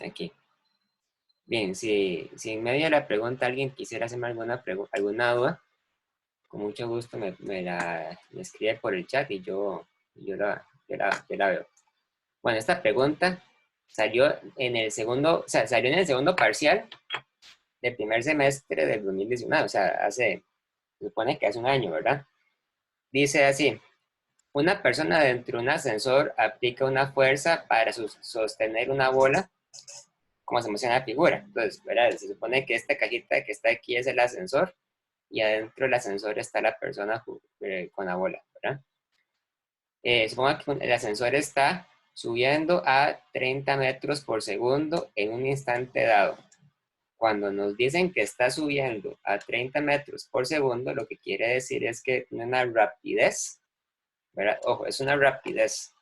aquí. Bien, si en medio de la pregunta alguien quisiera hacerme alguna duda, con mucho gusto me escribe por el chat y yo la veo. Bueno, esta pregunta salió en el segundo, o sea, salió en el segundo parcial del primer semestre del 2019, o sea, se supone que hace un año, ¿verdad? Dice así, una persona dentro de un ascensor aplica una fuerza para sostener una bola, como se menciona en la figura. Entonces, ¿verdad? Se supone que esta cajita que está aquí es el ascensor y adentro del ascensor está la persona con la bola, ¿verdad? Suponga que el ascensor está subiendo a 30 metros por segundo en un instante dado. Cuando nos dicen que está subiendo a 30 metros por segundo, lo que quiere decir es que tiene una rapidez, ¿verdad? Ojo, es una rapidez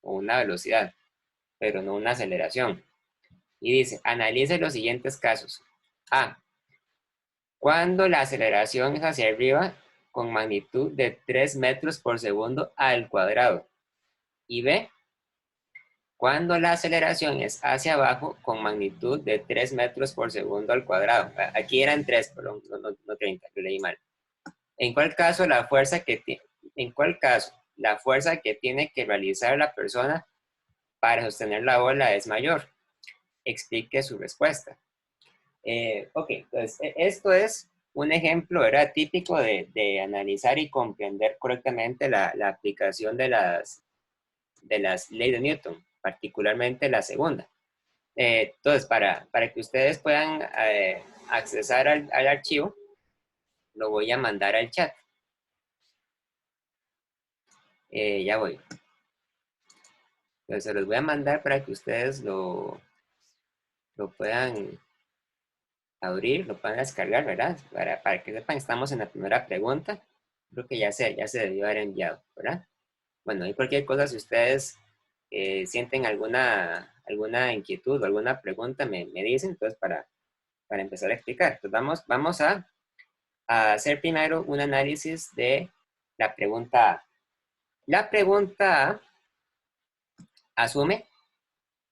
o una velocidad, pero no una aceleración. Y dice, analice los siguientes casos. A, cuando la aceleración es hacia arriba con magnitud de 3 metros por segundo al cuadrado. Y B, cuando la aceleración es hacia abajo con magnitud de 3 metros por segundo al cuadrado. Aquí eran 3, perdón, no 30, lo leí mal. ¿En cuál caso la fuerza que tiene que realizar la persona para sostener la bola es mayor? Explique su respuesta. Ok, entonces esto es un ejemplo, ¿verdad? Típico de analizar y comprender correctamente la aplicación de las leyes de Newton, particularmente la segunda. Entonces, para que ustedes puedan accesar al archivo, lo voy a mandar al chat. Ya voy. Entonces, se los voy a mandar para que ustedes lo puedan abrir, lo puedan descargar, ¿verdad? Para que sepan, estamos en la primera pregunta. Creo que ya se debió haber enviado, ¿verdad? Bueno, y cualquier cosa, si ustedes sienten alguna inquietud o alguna pregunta, me dicen, entonces, para empezar a explicar. Entonces, vamos a hacer primero un análisis de la pregunta A. La pregunta A asume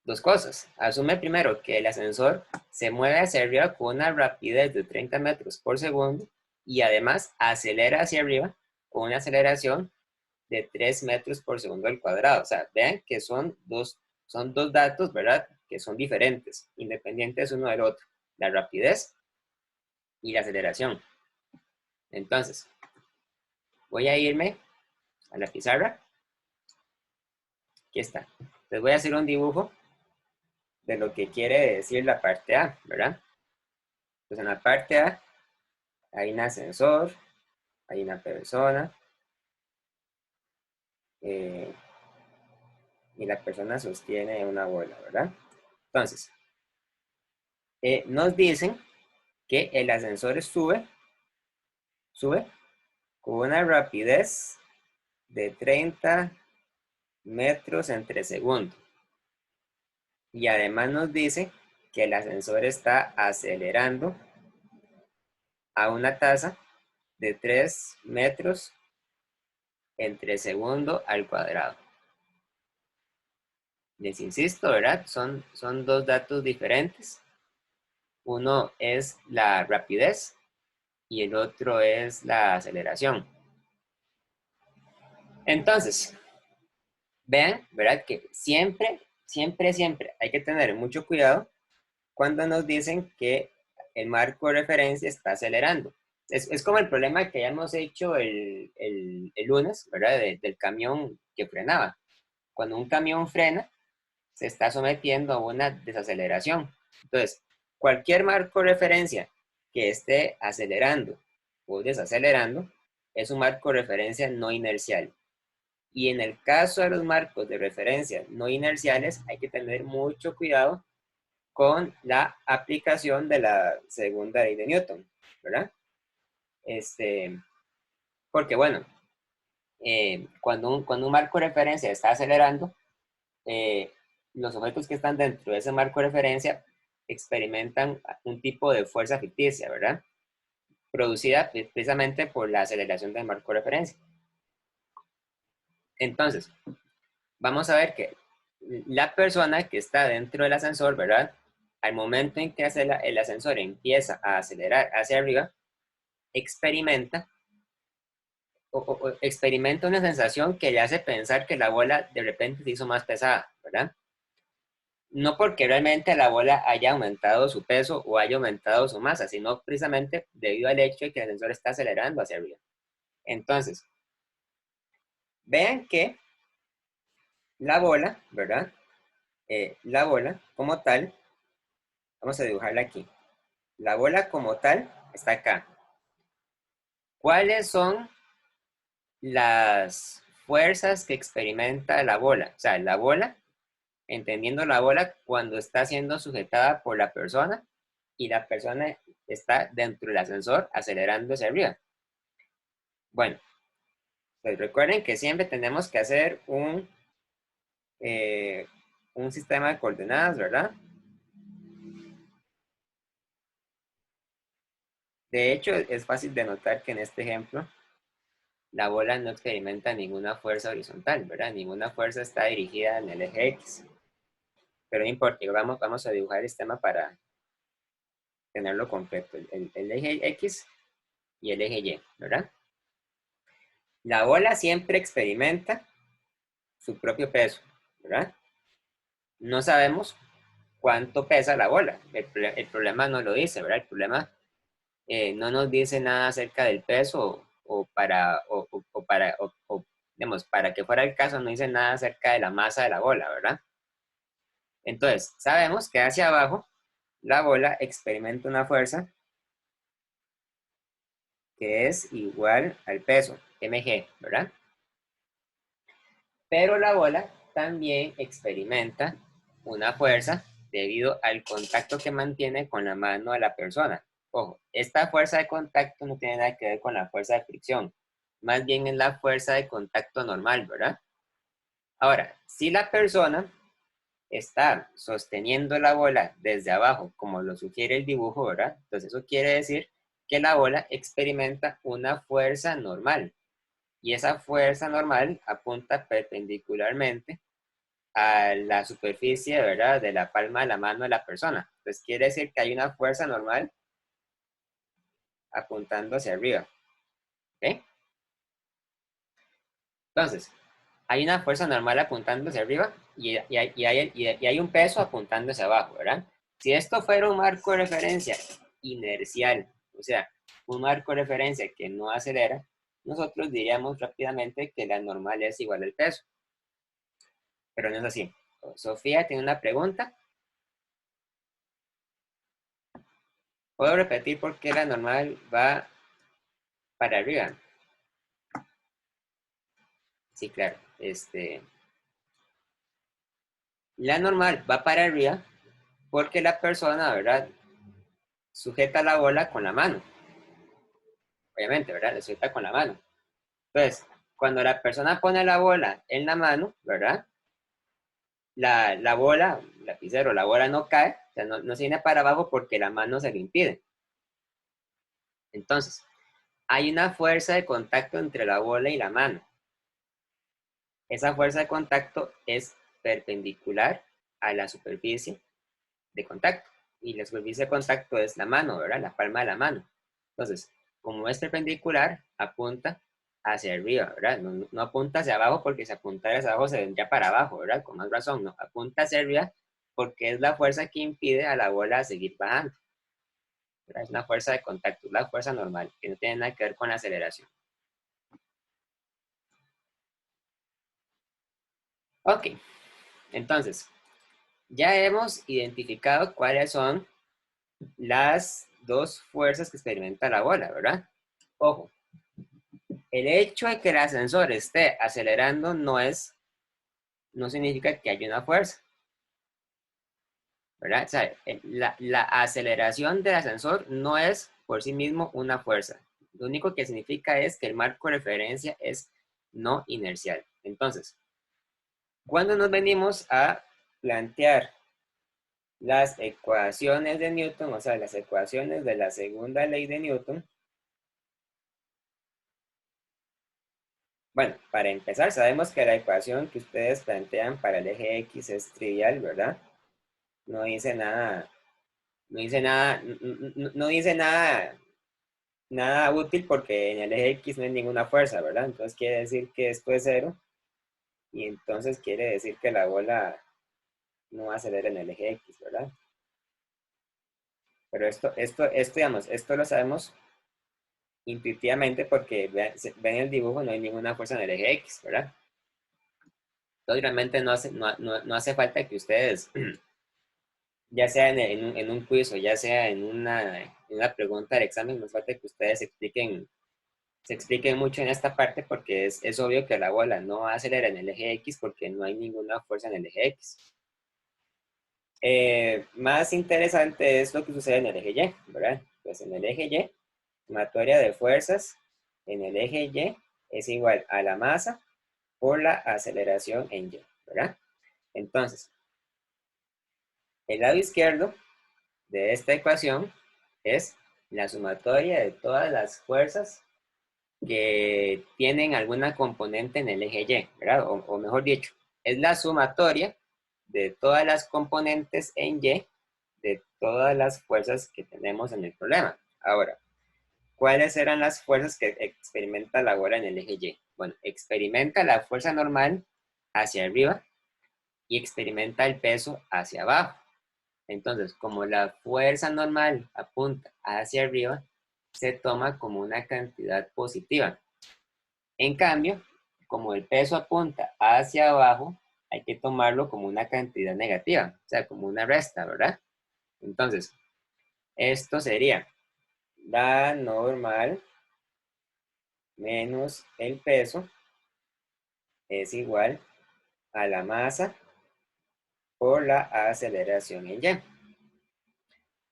dos cosas. Asume primero que el ascensor se mueve hacia arriba con una rapidez de 30 metros por segundo y además acelera hacia arriba con una aceleración de 3 metros por segundo al cuadrado. O sea, vean que son dos datos, ¿verdad? Que son diferentes, independientes uno del otro. La rapidez y la aceleración. Entonces, voy a irme a la pizarra. Aquí está. Les voy a hacer un dibujo de lo que quiere decir la parte A, ¿verdad? Pues en la parte A hay un ascensor, hay una persona, eh, y la persona sostiene una bola, ¿verdad? Entonces, nos dicen que el ascensor sube con una rapidez de 30 metros entre segundo. Y además nos dice que el ascensor está acelerando a una tasa de 3 metros entre segundo al cuadrado. Les insisto, ¿verdad? Son dos datos diferentes. Uno es la rapidez y el otro es la aceleración. Entonces, vean, ¿verdad? Que siempre, siempre, siempre hay que tener mucho cuidado cuando nos dicen que el marco de referencia está acelerando. Es como el problema que ya hemos hecho el lunes, ¿verdad? Del camión que frenaba. Cuando un camión frena, se está sometiendo a una desaceleración. Entonces, cualquier marco de referencia que esté acelerando o desacelerando es un marco de referencia no inercial. Y en el caso de los marcos de referencia no inerciales, hay que tener mucho cuidado con la aplicación de la segunda ley de Newton, ¿verdad? Porque bueno, cuando un marco de referencia está acelerando, eh, los objetos que están dentro de ese marco de referencia experimentan un tipo de fuerza ficticia, ¿verdad? Producida precisamente por la aceleración del marco de referencia. Entonces, vamos a ver que la persona que está dentro del ascensor, ¿verdad? Al momento en que el ascensor empieza a acelerar hacia arriba, experimenta experimenta una sensación que le hace pensar que la bola de repente se hizo más pesada, ¿verdad? No porque realmente la bola haya aumentado su peso o haya aumentado su masa, sino precisamente debido al hecho de que el ascensor está acelerando hacia arriba. Entonces, vean que la bola, ¿verdad? La bola como tal, vamos a dibujarla aquí. La bola como tal está acá. ¿Cuáles son las fuerzas que experimenta la bola? O sea, la bola, entendiendo la bola cuando está siendo sujetada por la persona y la persona está dentro del ascensor acelerando hacia arriba. Bueno, pues recuerden que siempre tenemos que hacer un sistema de coordenadas, ¿verdad? De hecho, es fácil de notar que en este ejemplo la bola no experimenta ninguna fuerza horizontal, ¿verdad? Ninguna fuerza está dirigida en el eje X. Pero no importa, vamos a dibujar el sistema para tenerlo completo. El eje X y el eje Y, ¿verdad? La bola siempre experimenta su propio peso, ¿verdad? No sabemos cuánto pesa la bola. El problema no lo dice, ¿verdad? El problema no nos dice nada acerca del peso digamos, para que fuera el caso, no dice nada acerca de la masa de la bola, ¿verdad? Entonces, sabemos que hacia abajo la bola experimenta una fuerza que es igual al peso, mg, ¿verdad? Pero la bola también experimenta una fuerza debido al contacto que mantiene con la mano de la persona. Ojo, esta fuerza de contacto no tiene nada que ver con la fuerza de fricción, más bien es la fuerza de contacto normal, ¿verdad? Ahora, si la persona está sosteniendo la bola desde abajo, como lo sugiere el dibujo, ¿verdad? Entonces eso quiere decir que la bola experimenta una fuerza normal y esa fuerza normal apunta perpendicularmente a la superficie, ¿verdad? De la palma de la mano de la persona. Entonces quiere decir que hay una fuerza normal apuntando hacia arriba. ¿Ok? Entonces, hay una fuerza normal apuntando hacia arriba y hay un peso apuntando hacia abajo, ¿verdad? Si esto fuera un marco de referencia inercial, o sea, un marco de referencia que no acelera, nosotros diríamos rápidamente que la normal es igual al peso. Pero no es así. Sofía tiene una pregunta. ¿Puedo repetir por qué la normal va para arriba? Sí, claro. La normal va para arriba porque la persona, ¿verdad? Sujeta la bola con la mano. Obviamente, ¿verdad? La sujeta con la mano. Entonces, cuando la persona pone la bola en la mano, ¿verdad? La bola, lapicero, la bola no cae, o sea, no se viene para abajo porque la mano se le impide. Entonces, hay una fuerza de contacto entre la bola y la mano. Esa fuerza de contacto es perpendicular a la superficie de contacto. Y la superficie de contacto es la mano, ¿verdad? La palma de la mano. Entonces, como es perpendicular, apunta hacia arriba, ¿verdad? No apunta hacia abajo porque si apuntara hacia abajo se vendría para abajo, ¿verdad? Con más razón, no. Apunta hacia arriba porque es la fuerza que impide a la bola seguir bajando, ¿verdad? Es una fuerza de contacto, la fuerza normal, que no tiene nada que ver con la aceleración. Ok, entonces, ya hemos identificado cuáles son las dos fuerzas que experimenta la bola, ¿verdad? Ojo, el hecho de que el ascensor esté acelerando no significa que haya una fuerza, ¿verdad? O sea, la aceleración del ascensor no es por sí mismo una fuerza. Lo único que significa es que el marco de referencia es no inercial. Entonces, cuando nos venimos a plantear las ecuaciones de Newton, o sea, las ecuaciones de la segunda ley de Newton, Bueno, para empezar, sabemos que la ecuación que ustedes plantean para el eje X es trivial, ¿verdad? No dice nada, no dice nada, no dice nada, nada útil porque en el eje X no hay ninguna fuerza, ¿verdad? Entonces quiere decir que esto es cero y entonces quiere decir que la bola no acelera en el eje X, ¿verdad? Pero digamos, esto lo sabemos intuitivamente porque ven el dibujo, no hay ninguna fuerza en el eje X, ¿verdad? Entonces realmente no hace falta que ustedes, ya sea en un quiz o ya sea en una pregunta del examen, no hace falta que ustedes se expliquen mucho en esta parte porque es obvio que la bola no acelera en el eje X porque no hay ninguna fuerza en el eje X. Más interesante es lo que sucede en el eje Y, ¿verdad? Pues en el eje Y, sumatoria de fuerzas en el eje Y es igual a la masa por la aceleración en Y, ¿verdad? Entonces, el lado izquierdo de esta ecuación es la sumatoria de todas las fuerzas que tienen alguna componente en el eje Y, ¿verdad? O mejor dicho, es la sumatoria de todas las componentes en Y de todas las fuerzas que tenemos en el problema. Ahora, ¿cuáles eran las fuerzas que experimenta la bola en el eje Y? Bueno, experimenta la fuerza normal hacia arriba y experimenta el peso hacia abajo. Entonces, como la fuerza normal apunta hacia arriba, se toma como una cantidad positiva. En cambio, como el peso apunta hacia abajo, hay que tomarlo como una cantidad negativa, o sea, como una resta, ¿verdad? Entonces, esto sería la normal menos el peso es igual a la masa por la aceleración en Y.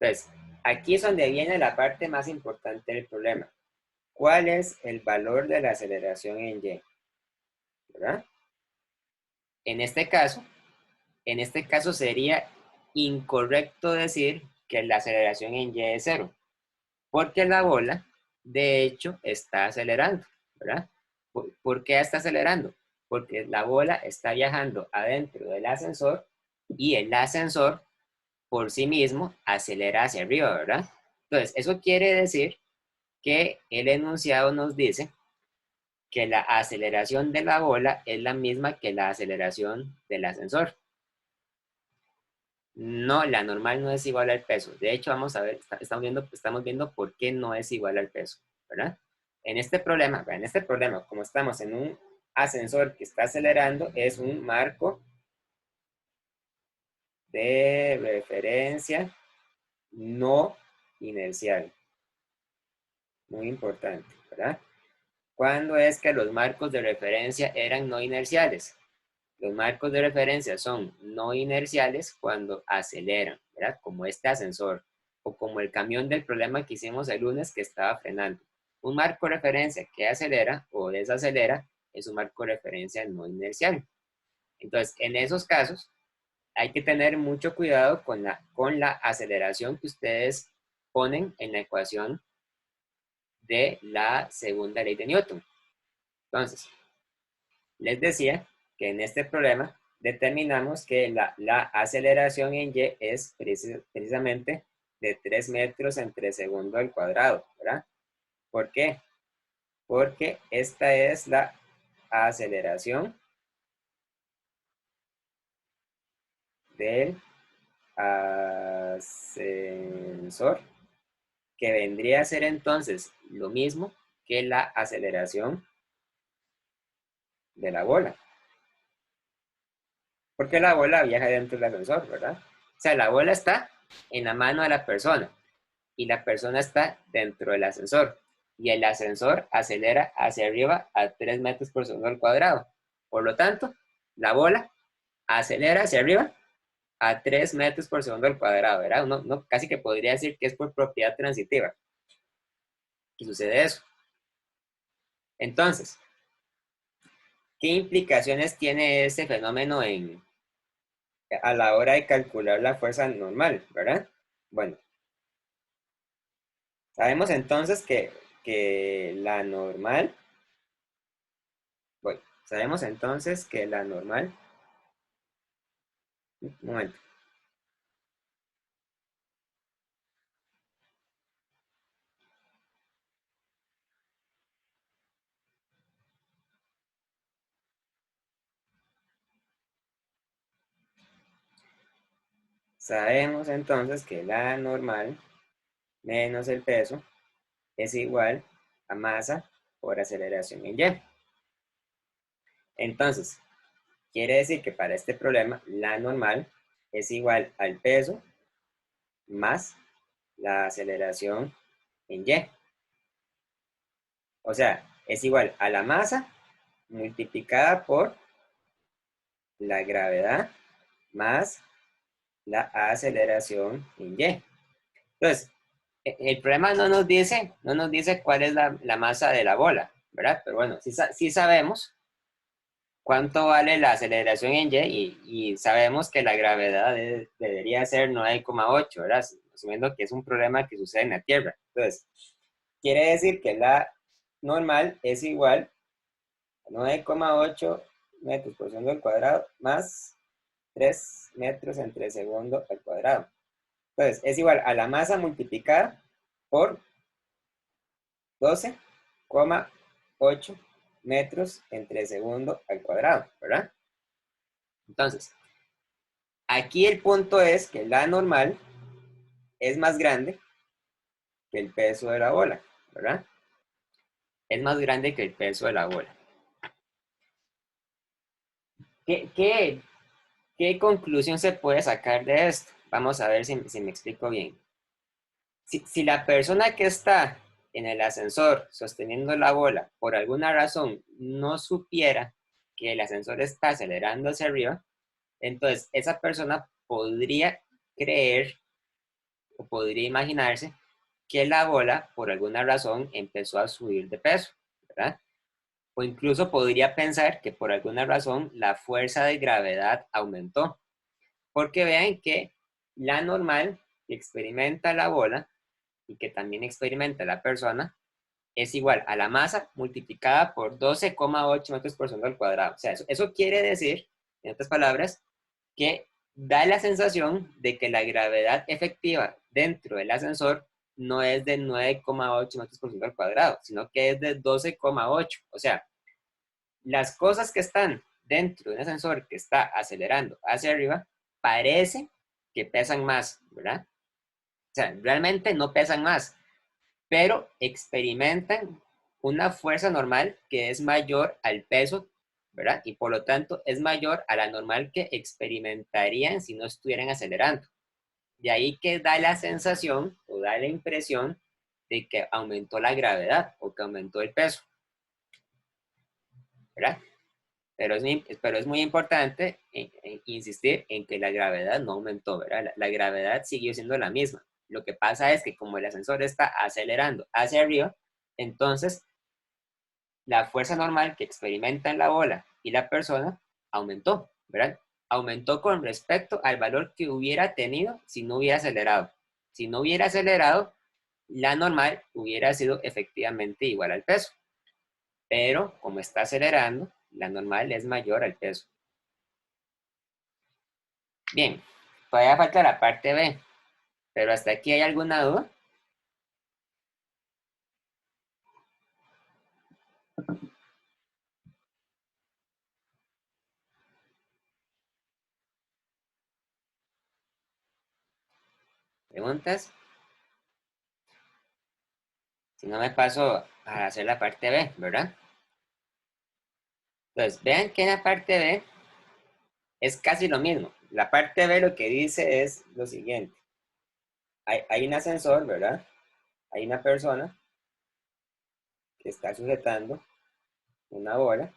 Entonces, aquí es donde viene la parte más importante del problema. ¿Cuál es el valor de la aceleración en Y? ¿Verdad? En este caso, en este caso sería incorrecto decir que la aceleración en Y es cero, porque la bola, de hecho, está acelerando, ¿verdad? ¿Por qué está acelerando? Porque la bola está viajando adentro del ascensor y el ascensor por sí mismo acelera hacia arriba, ¿verdad? Entonces, eso quiere decir que el enunciado nos dice que la aceleración de la bola es la misma que la aceleración del ascensor. No, la normal no es igual al peso. De hecho, vamos a ver, estamos viendo por qué no es igual al peso, ¿verdad? En este problema, como estamos en un ascensor que está acelerando, es un marco de referencia no inercial. Muy importante, ¿verdad? ¿Cuándo es que los marcos de referencia eran no inerciales? Los marcos de referencia son no inerciales cuando aceleran, ¿verdad? Como este ascensor o como el camión del problema que hicimos el lunes que estaba frenando. Un marco de referencia que acelera o desacelera es un marco de referencia no inercial. Entonces, en esos casos, hay que tener mucho cuidado con la aceleración que ustedes ponen en la ecuación de la segunda ley de Newton. Entonces, les decía que en este problema determinamos que la aceleración en Y es precisamente de 3 metros entre segundo al cuadrado, ¿verdad? ¿Por qué? Porque esta es la aceleración del ascensor, que vendría a ser entonces lo mismo que la aceleración de la bola. Porque la bola viaja dentro del ascensor, ¿verdad? O sea, la bola está en la mano de la persona y la persona está dentro del ascensor. Y el ascensor acelera hacia arriba a 3 metros por segundo al cuadrado. Por lo tanto, la bola acelera hacia arriba a 3 metros por segundo al cuadrado, ¿verdad? Uno casi que podría decir que es por propiedad transitiva. Y sucede eso. Entonces, ¿qué implicaciones tiene este fenómeno a la hora de calcular la fuerza normal, ¿verdad? Bueno, sabemos entonces que la normal Sabemos entonces que la normal, un momento, sabemos entonces que la normal menos el peso es igual a masa por aceleración en Y. Entonces, quiere decir que para este problema, la normal es igual al peso más la aceleración en Y. O sea, es igual a la masa multiplicada por la gravedad más la aceleración en Y. Entonces, el problema no nos dice cuál es la masa de la bola, ¿verdad? Pero bueno, sí sabemos cuánto vale la aceleración en y sabemos que la gravedad debería ser 9,8, ¿verdad? Asumiendo que es un problema que sucede en la Tierra. Entonces, quiere decir que la normal es igual a 9,8 metros por segundo al cuadrado más 3 metros entre segundo al cuadrado. Entonces, es igual a la masa multiplicada por 12,8 metros entre segundo al cuadrado, ¿verdad? Entonces, aquí el punto es que la normal es más grande que el peso de la bola, ¿verdad? Es más grande que el peso de la bola. ¿Qué conclusión se puede sacar de esto? Vamos a ver si me explico bien. Si la persona que está en el ascensor sosteniendo la bola por alguna razón no supiera que el ascensor está acelerando hacia arriba, entonces esa persona podría creer o podría imaginarse que la bola por alguna razón empezó a subir de peso, ¿verdad? O incluso podría pensar que por alguna razón la fuerza de gravedad aumentó, porque vean que la normal que experimenta la bola y que también experimenta la persona es igual a la masa multiplicada por 12,8 metros por segundo al cuadrado. O sea, eso quiere decir, en otras palabras, que da la sensación de que la gravedad efectiva dentro del ascensor no es de 9,8 metros por segundo al cuadrado, sino que es de 12,8. O sea, las cosas que están dentro de un ascensor que está acelerando hacia arriba, parece que pesan más, ¿verdad? O sea, realmente no pesan más, pero experimentan una fuerza normal que es mayor al peso, ¿verdad? Y por lo tanto es mayor a la normal que experimentarían si no estuvieran acelerando. De ahí que da la sensación o da la impresión de que aumentó la gravedad o que aumentó el peso, ¿verdad? Pero es muy importante insistir en que la gravedad no aumentó, ¿verdad? La gravedad siguió siendo la misma. Lo que pasa es que como el ascensor está acelerando hacia arriba, entonces la fuerza normal que experimentan la bola y la persona aumentó, ¿verdad? Aumentó con respecto al valor que hubiera tenido si no hubiera acelerado. Si no hubiera acelerado, la normal hubiera sido efectivamente igual al peso. Pero como está acelerando, la normal es mayor al peso. Bien, todavía falta la parte B, pero hasta aquí hay alguna duda. ¿Preguntas? Si no me paso a hacer la parte B, ¿verdad? Entonces, vean que en la parte B es casi lo mismo. La parte B lo que dice es lo siguiente. Hay un ascensor, ¿verdad? Hay una persona que está sujetando una bola.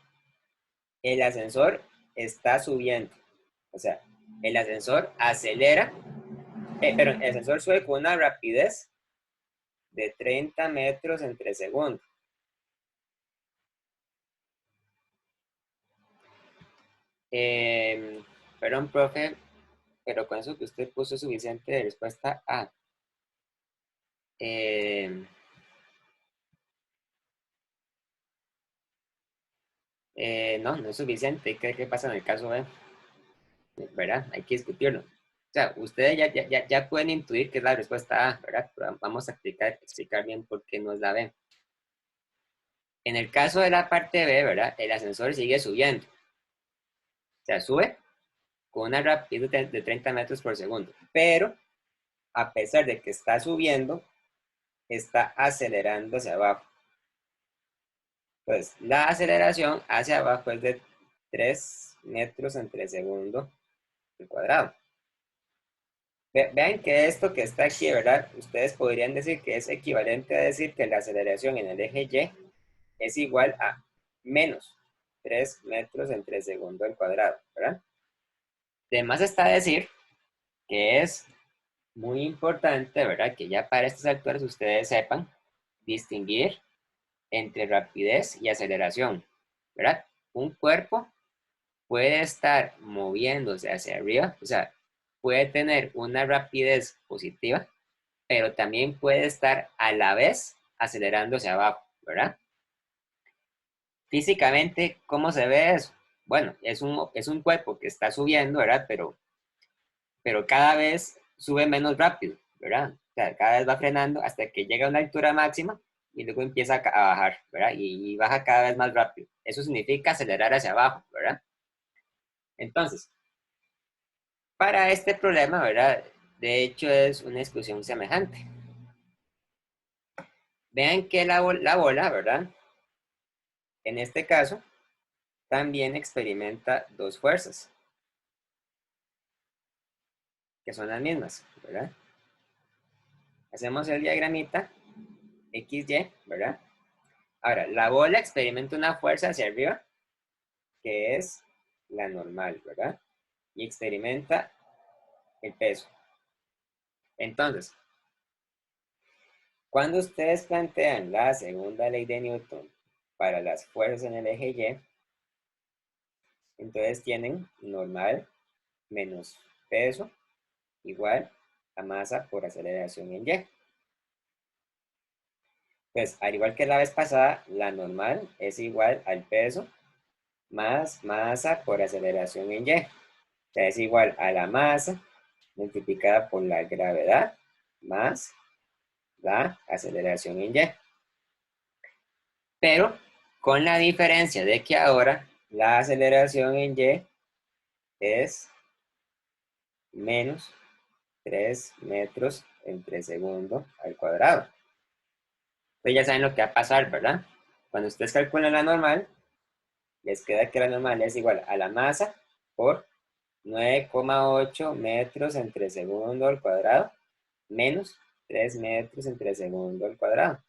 El ascensor está subiendo. O sea, el ascensor acelera, pero el ascensor sube con una rapidez de 30 metros entre segundos. Eh, perdón, profe, pero con eso que usted puso es suficiente de respuesta A. Eh, No, no es suficiente. ¿Qué pasa en el caso B? ¿Verdad? Hay que discutirlo. O sea, ustedes ya pueden intuir que es la respuesta A, ¿verdad? Pero vamos a explicar bien por qué no es la B. En el caso de la parte B, ¿verdad? El ascensor sigue subiendo. O sea, sube con una rapidez de 30 metros por segundo. Pero, a pesar de que está subiendo, está acelerando hacia abajo. Entonces, la aceleración hacia abajo es de 3 metros entre segundo al cuadrado. Vean que esto que está aquí, ¿verdad? Ustedes podrían decir que es equivalente a decir que la aceleración en el eje Y es igual a menos 3 metros entre segundo al cuadrado, ¿verdad? Además está decir que es muy importante, ¿verdad? Que ya para estas alturas ustedes sepan distinguir entre rapidez y aceleración, ¿verdad? Un cuerpo puede estar moviéndose hacia arriba, o sea, puede tener una rapidez positiva, pero también puede estar a la vez acelerándose abajo, ¿verdad? Físicamente, ¿cómo se ve eso? Bueno, es un cuerpo que está subiendo, ¿verdad? Pero cada vez sube menos rápido, ¿verdad? O sea, cada vez va frenando hasta que llega a una altura máxima y luego empieza a bajar, ¿verdad? Y baja cada vez más rápido. Eso significa acelerar hacia abajo, ¿verdad? Entonces, para este problema, ¿verdad? De hecho, es una discusión semejante. Vean que la bola, ¿verdad? En este caso, también experimenta dos fuerzas, que son las mismas, ¿verdad? Hacemos el diagramita XY, ¿verdad? Ahora, la bola experimenta una fuerza hacia arriba, que es la normal, ¿verdad? Y experimenta el peso. Entonces, cuando ustedes plantean la segunda ley de Newton para las fuerzas en el eje Y, entonces tienen normal menos peso igual a masa por aceleración en Y. Pues al igual que la vez pasada, la normal es igual al peso más masa por aceleración en Y. O sea, es igual a la masa multiplicada por la gravedad más la aceleración en Y. Pero con la diferencia de que ahora la aceleración en Y es menos 3 metros entre segundo al cuadrado. Ustedes ya saben lo que va a pasar, ¿verdad? Cuando ustedes calculan la normal, les queda que la normal es igual a la masa por 9,8 metros entre segundo al cuadrado menos 3 metros entre segundo al cuadrado.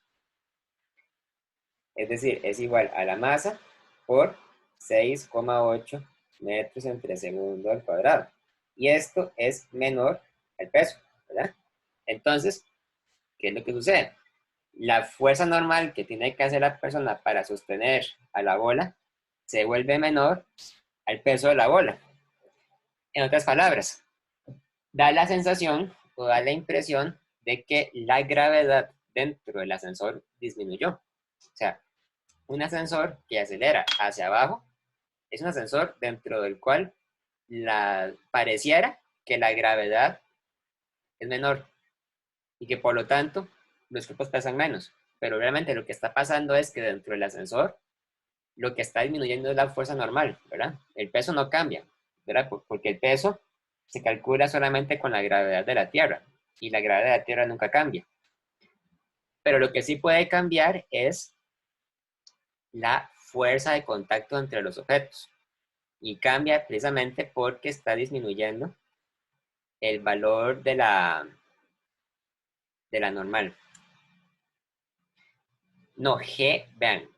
Es decir, es igual a la masa por 6,8 metros entre segundo al cuadrado. Y esto es menor al peso, ¿verdad? Entonces, ¿qué es lo que sucede? La fuerza normal que tiene que hacer la persona para sostener a la bola se vuelve menor al peso de la bola. En otras palabras, da la sensación o da la impresión de que la gravedad dentro del ascensor disminuyó. O sea, un ascensor que acelera hacia abajo es un ascensor dentro del cual pareciera que la gravedad es menor y que por lo tanto los cuerpos pesan menos. Pero realmente lo que está pasando es que dentro del ascensor lo que está disminuyendo es la fuerza normal, ¿verdad? El peso no cambia, ¿verdad? Porque el peso se calcula solamente con la gravedad de la Tierra y la gravedad de la Tierra nunca cambia. Pero lo que sí puede cambiar es la fuerza de contacto entre los objetos y cambia precisamente porque está disminuyendo el valor de la normal. No, G, vean,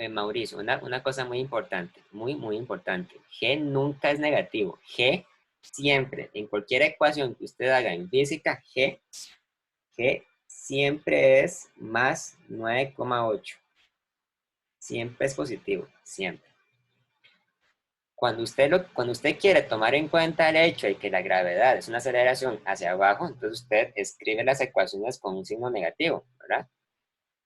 Mauricio, una cosa muy importante, muy importante. G nunca es negativo. G siempre, en cualquier ecuación que usted haga en física, G siempre es más 9,8. Siempre es positivo, siempre. Cuando usted quiere tomar en cuenta el hecho de que la gravedad es una aceleración hacia abajo, entonces usted escribe las ecuaciones con un signo negativo, ¿verdad?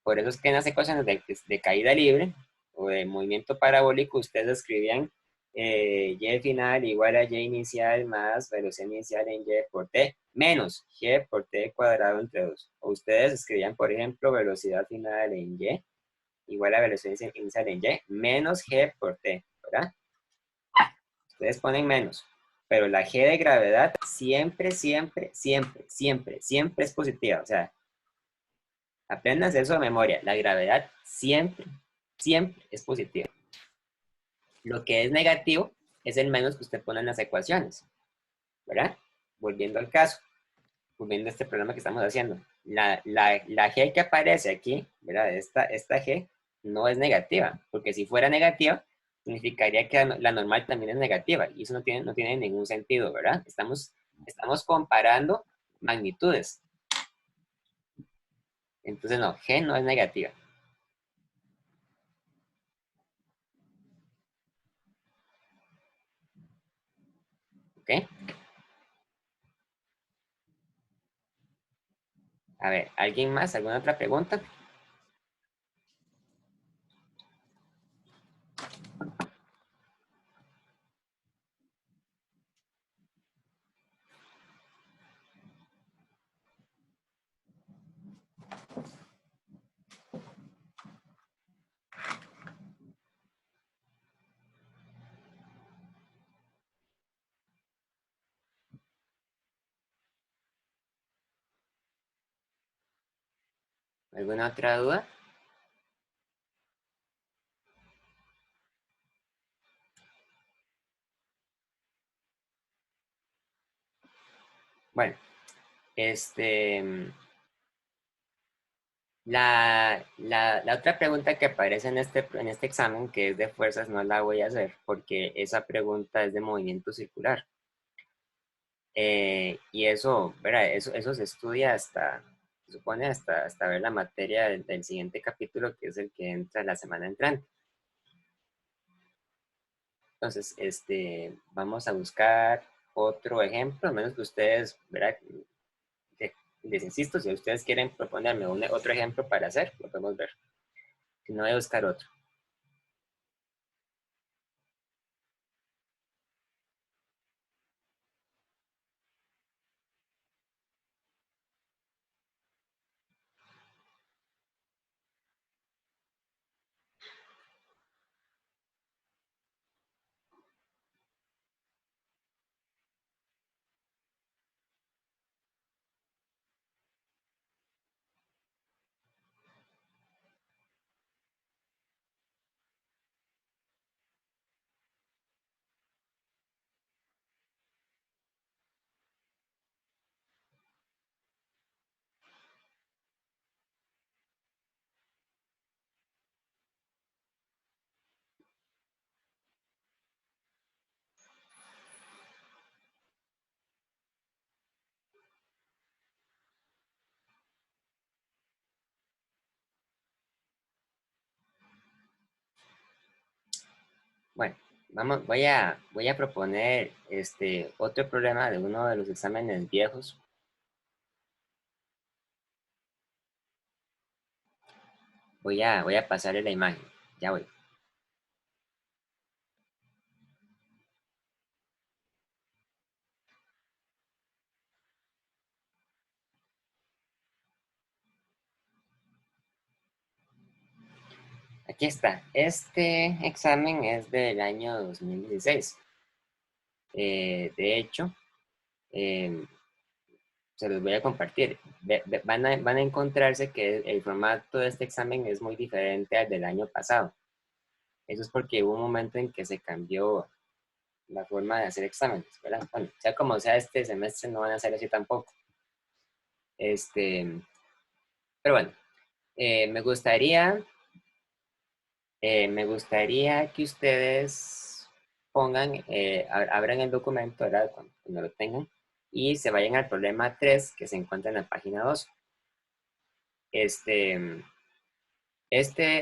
Por eso es que en las ecuaciones de caída libre, o de movimiento parabólico, ustedes escribían y final igual a y inicial más velocidad inicial en y por t menos g por t cuadrado entre 2. O ustedes escribían, por ejemplo, velocidad final en y igual a velocidad inicial en y menos g por t, ¿verdad? Ustedes ponen menos, pero la g de gravedad siempre, siempre, siempre, siempre, siempre es positiva. O sea, aprendan eso de memoria. La gravedad siempre, siempre es positiva. Lo que es negativo es el menos que usted pone en las ecuaciones, ¿verdad? Volviendo al caso, volviendo a este problema que estamos haciendo. La G que aparece aquí, ¿verdad? Esta G no es negativa, porque si fuera negativa, significaría que la normal también es negativa, y eso no tiene ningún sentido, ¿verdad? Estamos comparando magnitudes. Entonces, no, G no es negativa. ¿Ok? A ver, ¿alguien más? ¿Alguna otra pregunta? ¿Alguna otra duda? Bueno, este... La otra pregunta que aparece en este examen, que es de fuerzas, no la voy a hacer porque esa pregunta es de movimiento circular. Y eso, ¿verdad? Eso se estudia se supone hasta ver la materia del siguiente capítulo, que es el que entra la semana entrante. Entonces, vamos a buscar otro ejemplo, a menos que ustedes, ¿verdad? Les insisto, si ustedes quieren proponerme otro ejemplo para hacer, lo podemos ver. Si no, voy a buscar otro. Bueno, voy a proponer otro problema de uno de los exámenes viejos. Voy a pasarle la imagen. Ya voy. Aquí está. Este examen es del año 2016. De hecho, eh, se los voy a compartir. Van a encontrarse que el formato de este examen es muy diferente al del año pasado. Eso es porque hubo un momento en que se cambió la forma de hacer exámenes, ¿verdad? Bueno, sea como sea, este semestre no van a ser así tampoco. Este, pero bueno, eh, me gustaría, me gustaría que ustedes pongan, abran el documento, ¿verdad? Cuando lo tengan, y se vayan al problema 3 que se encuentra en la página 2. Este,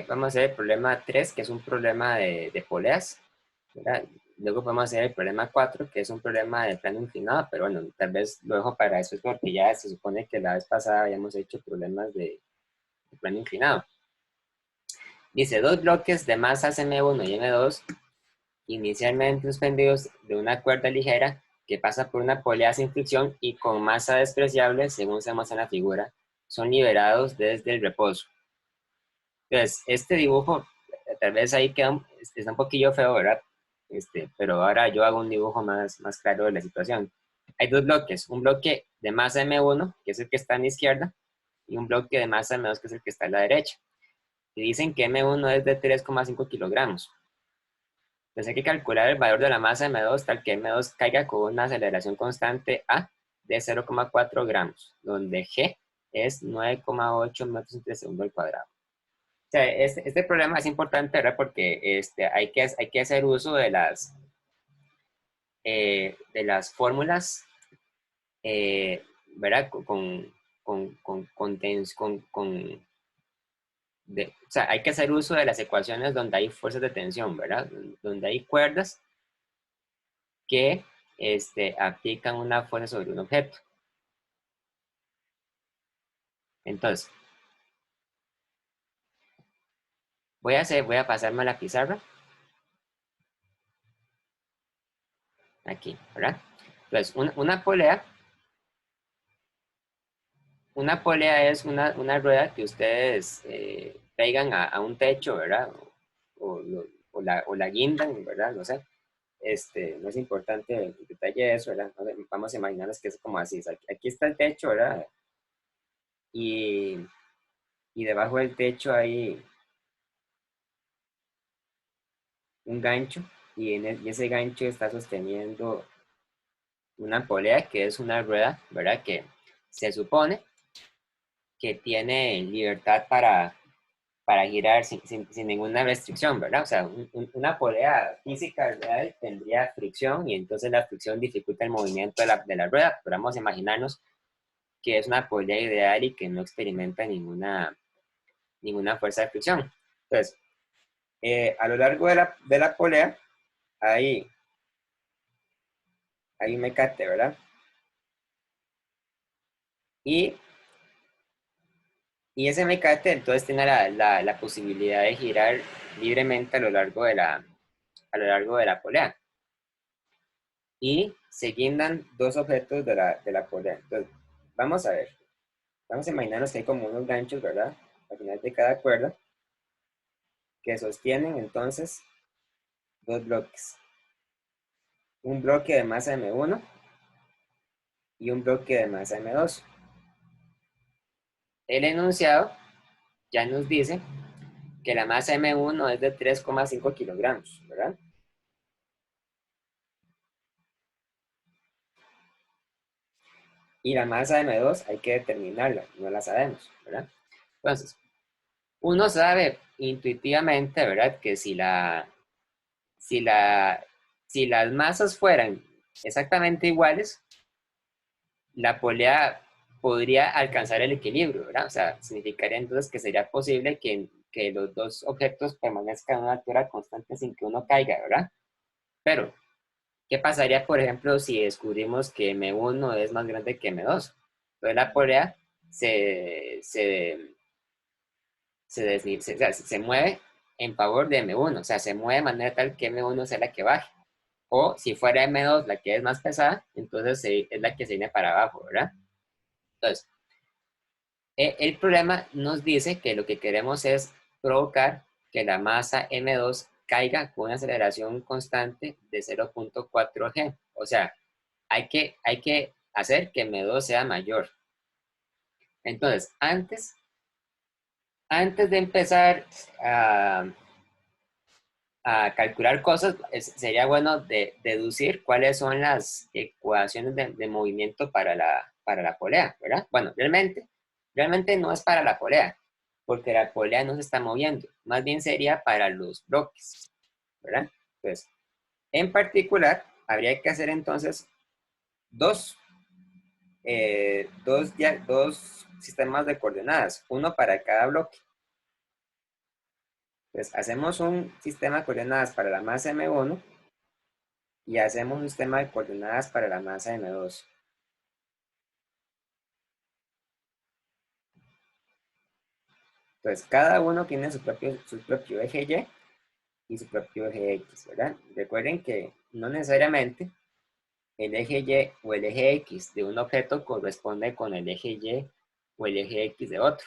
vamos a hacer el problema 3 que es un problema de poleas, ¿verdad? Luego podemos hacer el problema 4 que es un problema de plano inclinado, pero bueno, tal vez lo dejo para eso, es porque ya se supone que la vez pasada habíamos hecho problemas de plano inclinado. Dice, dos bloques de masas M1 y M2 inicialmente suspendidos de una cuerda ligera que pasa por una polea sin fricción y con masa despreciable, según se muestra en la figura, son liberados desde el reposo. Entonces, este dibujo, tal vez ahí queda está un poquillo feo, ¿verdad? Pero ahora yo hago un dibujo más claro de la situación. Hay dos bloques, un bloque de masa M1, que es el que está a la izquierda, y un bloque de masa M2, que es el que está a la derecha. Y dicen que M1 es de 3,5 kilogramos. Entonces hay que calcular el valor de la masa M2 tal que M2 caiga con una aceleración constante A de 0,4 gramos, donde G es 9,8 metros entre segundo al cuadrado. O sea, este problema es importante, ¿verdad? Porque hay que hacer uso de las fórmulas, ¿verdad? O sea, hay que hacer uso de las ecuaciones donde hay fuerzas de tensión, ¿verdad? Donde hay cuerdas que aplican una fuerza sobre un objeto. Entonces, voy a pasarme a la pizarra, aquí, ¿verdad? Entonces, una polea es una rueda que ustedes pegan a un techo, ¿verdad? O la guindan, ¿verdad? No sé. No es importante el detalle de eso, ¿verdad? Vamos a imaginarnos que es como así. O sea, aquí está el techo, ¿verdad? Y, y debajo del techo hay un gancho y ese gancho está sosteniendo una polea que es una rueda, ¿verdad? Que se supone que tiene libertad para girar sin ninguna restricción, ¿verdad? O sea, una polea física real tendría fricción y entonces la fricción dificulta el movimiento de la rueda, pero vamos a imaginarnos que es una polea ideal y que no experimenta ninguna fuerza de fricción. Entonces, a lo largo de la polea hay, hay un mecate, ¿verdad? Y, y ese mecate entonces tiene la posibilidad de girar libremente a lo largo de la polea. Y se guindan dos objetos de la polea. Entonces, vamos a ver. Vamos a imaginarnos que hay como unos ganchos, ¿verdad? Al final de cada cuerda, que sostienen entonces dos bloques. Un bloque de masa M1 y un bloque de masa M2. El enunciado ya nos dice que la masa M1 es de 3,5 kilogramos, ¿verdad? Y la masa M2 hay que determinarla, no la sabemos, ¿verdad? Entonces, uno sabe intuitivamente, ¿verdad? Que si, la, si las masas fueran exactamente iguales, la polea podría alcanzar el equilibrio, ¿verdad? O sea, significaría entonces que sería posible que los dos objetos permanezcan a una altura constante sin que uno caiga, ¿verdad? Pero, ¿qué pasaría, por ejemplo, si descubrimos que M1 es más grande que M2? Entonces la polea se, se, se mueve en favor de M1, o sea, se mueve de manera tal que M1 sea la que baje. O si fuera M2 la que es más pesada, entonces es la que se viene para abajo, ¿verdad? Entonces, el problema nos dice que lo que queremos es provocar que la masa M2 caiga con una aceleración constante de 0,4 g. O sea, hay que hacer que M2 sea mayor. Entonces, antes de empezar a calcular cosas, sería bueno deducir cuáles son las ecuaciones de movimiento para la polea, ¿verdad? Bueno, realmente no es para la polea, porque la polea no se está moviendo, más bien sería para los bloques, ¿verdad? Entonces, en particular, habría que hacer entonces dos, dos sistemas de coordenadas, uno para cada bloque. Entonces, hacemos un sistema de coordenadas para la masa M1 y hacemos un sistema de coordenadas para la masa M2. Entonces, cada uno tiene su propio eje Y y su propio eje X, ¿verdad? Recuerden que no necesariamente el eje Y o el eje X de un objeto corresponde con el eje Y o el eje X de otro.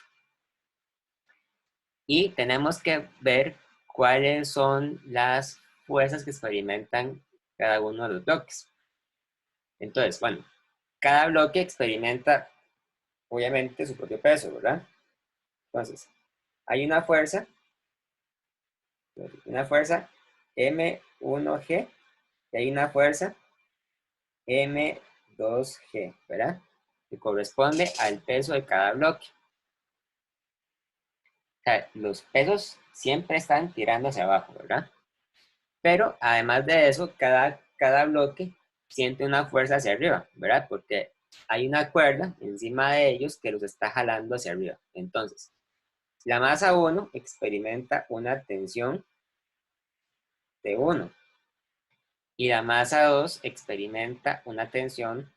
Y tenemos que ver cuáles son las fuerzas que experimentan cada uno de los bloques. Entonces, bueno, cada bloque experimenta obviamente su propio peso, ¿verdad? Entonces, hay una fuerza M1G y hay una fuerza M2G, ¿verdad? Que corresponde al peso de cada bloque. O sea, los pesos siempre están tirando hacia abajo, ¿verdad? Pero además de eso, cada bloque siente una fuerza hacia arriba, ¿verdad? Porque hay una cuerda encima de ellos que los está jalando hacia arriba. Entonces, la masa 1 experimenta una tensión de 1 y la masa 2 experimenta una tensión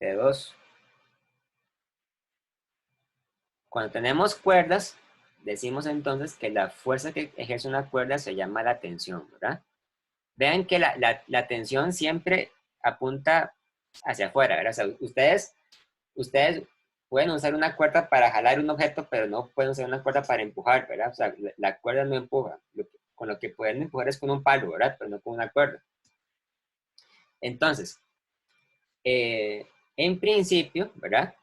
de 2. Cuando tenemos cuerdas, decimos entonces que la fuerza que ejerce una cuerda se llama la tensión, ¿verdad? Vean que la tensión siempre apunta hacia afuera, ¿verdad? O sea, ustedes pueden usar una cuerda para jalar un objeto, pero no pueden usar una cuerda para empujar, ¿verdad? O sea, la cuerda no empuja. Con lo que pueden empujar es con un palo, ¿verdad? Pero no con una cuerda. Entonces, en principio, ¿verdad?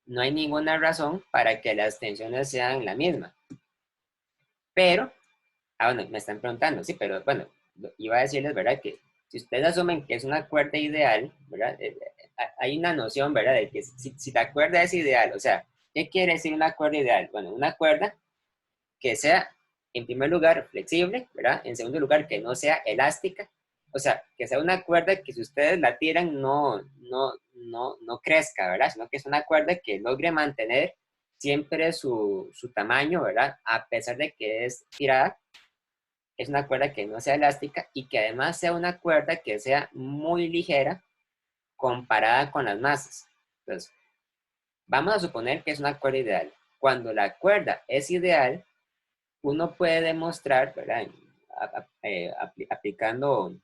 No hay ninguna razón para que las tensiones sean la misma. Pero, bueno, me están preguntando, sí, pero bueno, iba a decirles, ¿verdad? Que si ustedes asumen que es una cuerda ideal, ¿verdad? Hay una noción, ¿verdad? De que si la cuerda es ideal, o sea, ¿qué quiere decir una cuerda ideal? Bueno, una cuerda que sea, en primer lugar, flexible, ¿verdad? En segundo lugar, que no sea elástica. O sea, que sea una cuerda que si ustedes la tiran no crezca, ¿verdad? Sino que es una cuerda que logre mantener siempre su tamaño, ¿verdad? A pesar de que es tirada, es una cuerda que no sea elástica y que además sea una cuerda que sea muy ligera comparada con las masas. Entonces, vamos a suponer que es una cuerda ideal. Cuando la cuerda es ideal, uno puede demostrar, ¿verdad? Aplicando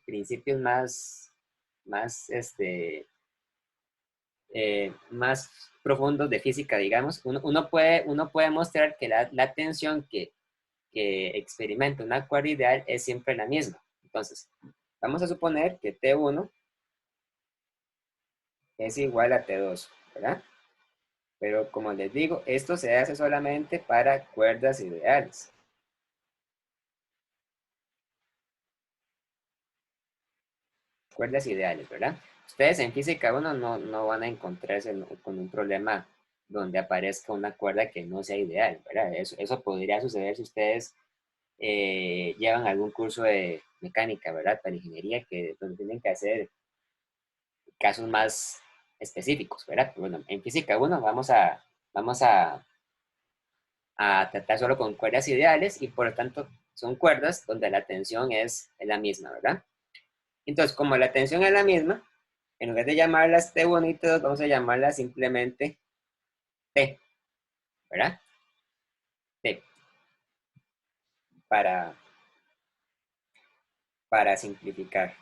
principios más profundos de física, digamos, uno puede mostrar que la tensión que experimenta una cuerda ideal es siempre la misma. Entonces, vamos a suponer que T1 es igual a T2, ¿verdad? Pero como les digo, esto se hace solamente para cuerdas ideales. Cuerdas ideales, ¿verdad? Ustedes en física 1 no van a encontrarse con un problema donde aparezca una cuerda que no sea ideal, ¿verdad? Eso podría suceder si ustedes llevan algún curso de mecánica, ¿verdad? Para ingeniería, donde tienen que hacer casos más específicos, ¿verdad? Pero bueno, en física 1 vamos a tratar solo con cuerdas ideales y por lo tanto son cuerdas donde la tensión es la misma, ¿verdad? Entonces, como la tensión es la misma, en lugar de llamarlas T1 y T2, vamos a llamarlas simplemente T, ¿verdad? T, para, para simplificar,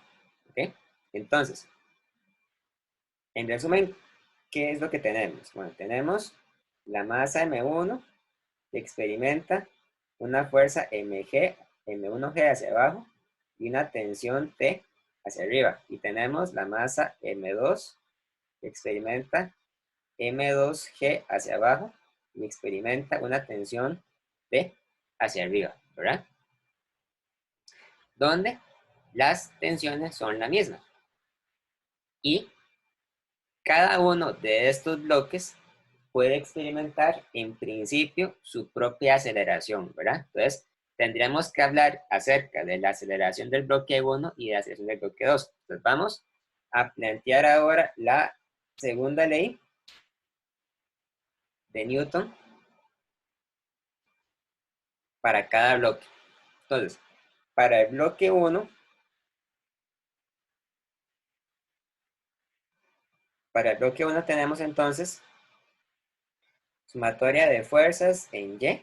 ¿ok? Entonces, en resumen, ¿qué es lo que tenemos? Bueno, tenemos la masa M1 que experimenta una fuerza mg, M1G hacia abajo y una tensión T hacia arriba. Y tenemos la masa M2 que experimenta M2G hacia abajo y experimenta una tensión T hacia arriba, ¿verdad? Donde las tensiones son la misma. Y cada uno de estos bloques puede experimentar en principio su propia aceleración, ¿verdad? Entonces, tendríamos que hablar acerca de la aceleración del bloque 1 y de la aceleración del bloque 2. Entonces, vamos a plantear ahora la segunda ley de Newton para cada bloque. Entonces, para el bloque 1, tenemos entonces sumatoria de fuerzas en Y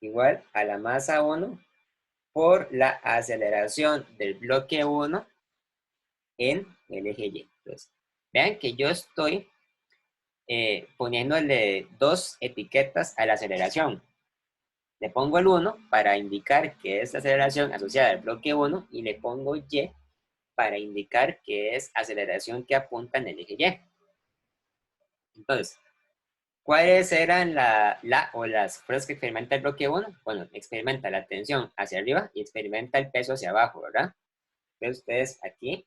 igual a la masa 1 por la aceleración del bloque 1 en el eje Y. Entonces, vean que yo estoy poniéndole dos etiquetas a la aceleración. Le pongo el 1 para indicar que es la aceleración asociada al bloque 1 y le pongo Y para indicar que es aceleración que apunta en el eje Y. Entonces, ¿cuáles eran o las fuerzas que experimenta el bloque 1? Bueno, experimenta la tensión hacia arriba y experimenta el peso hacia abajo, ¿verdad? Entonces ustedes aquí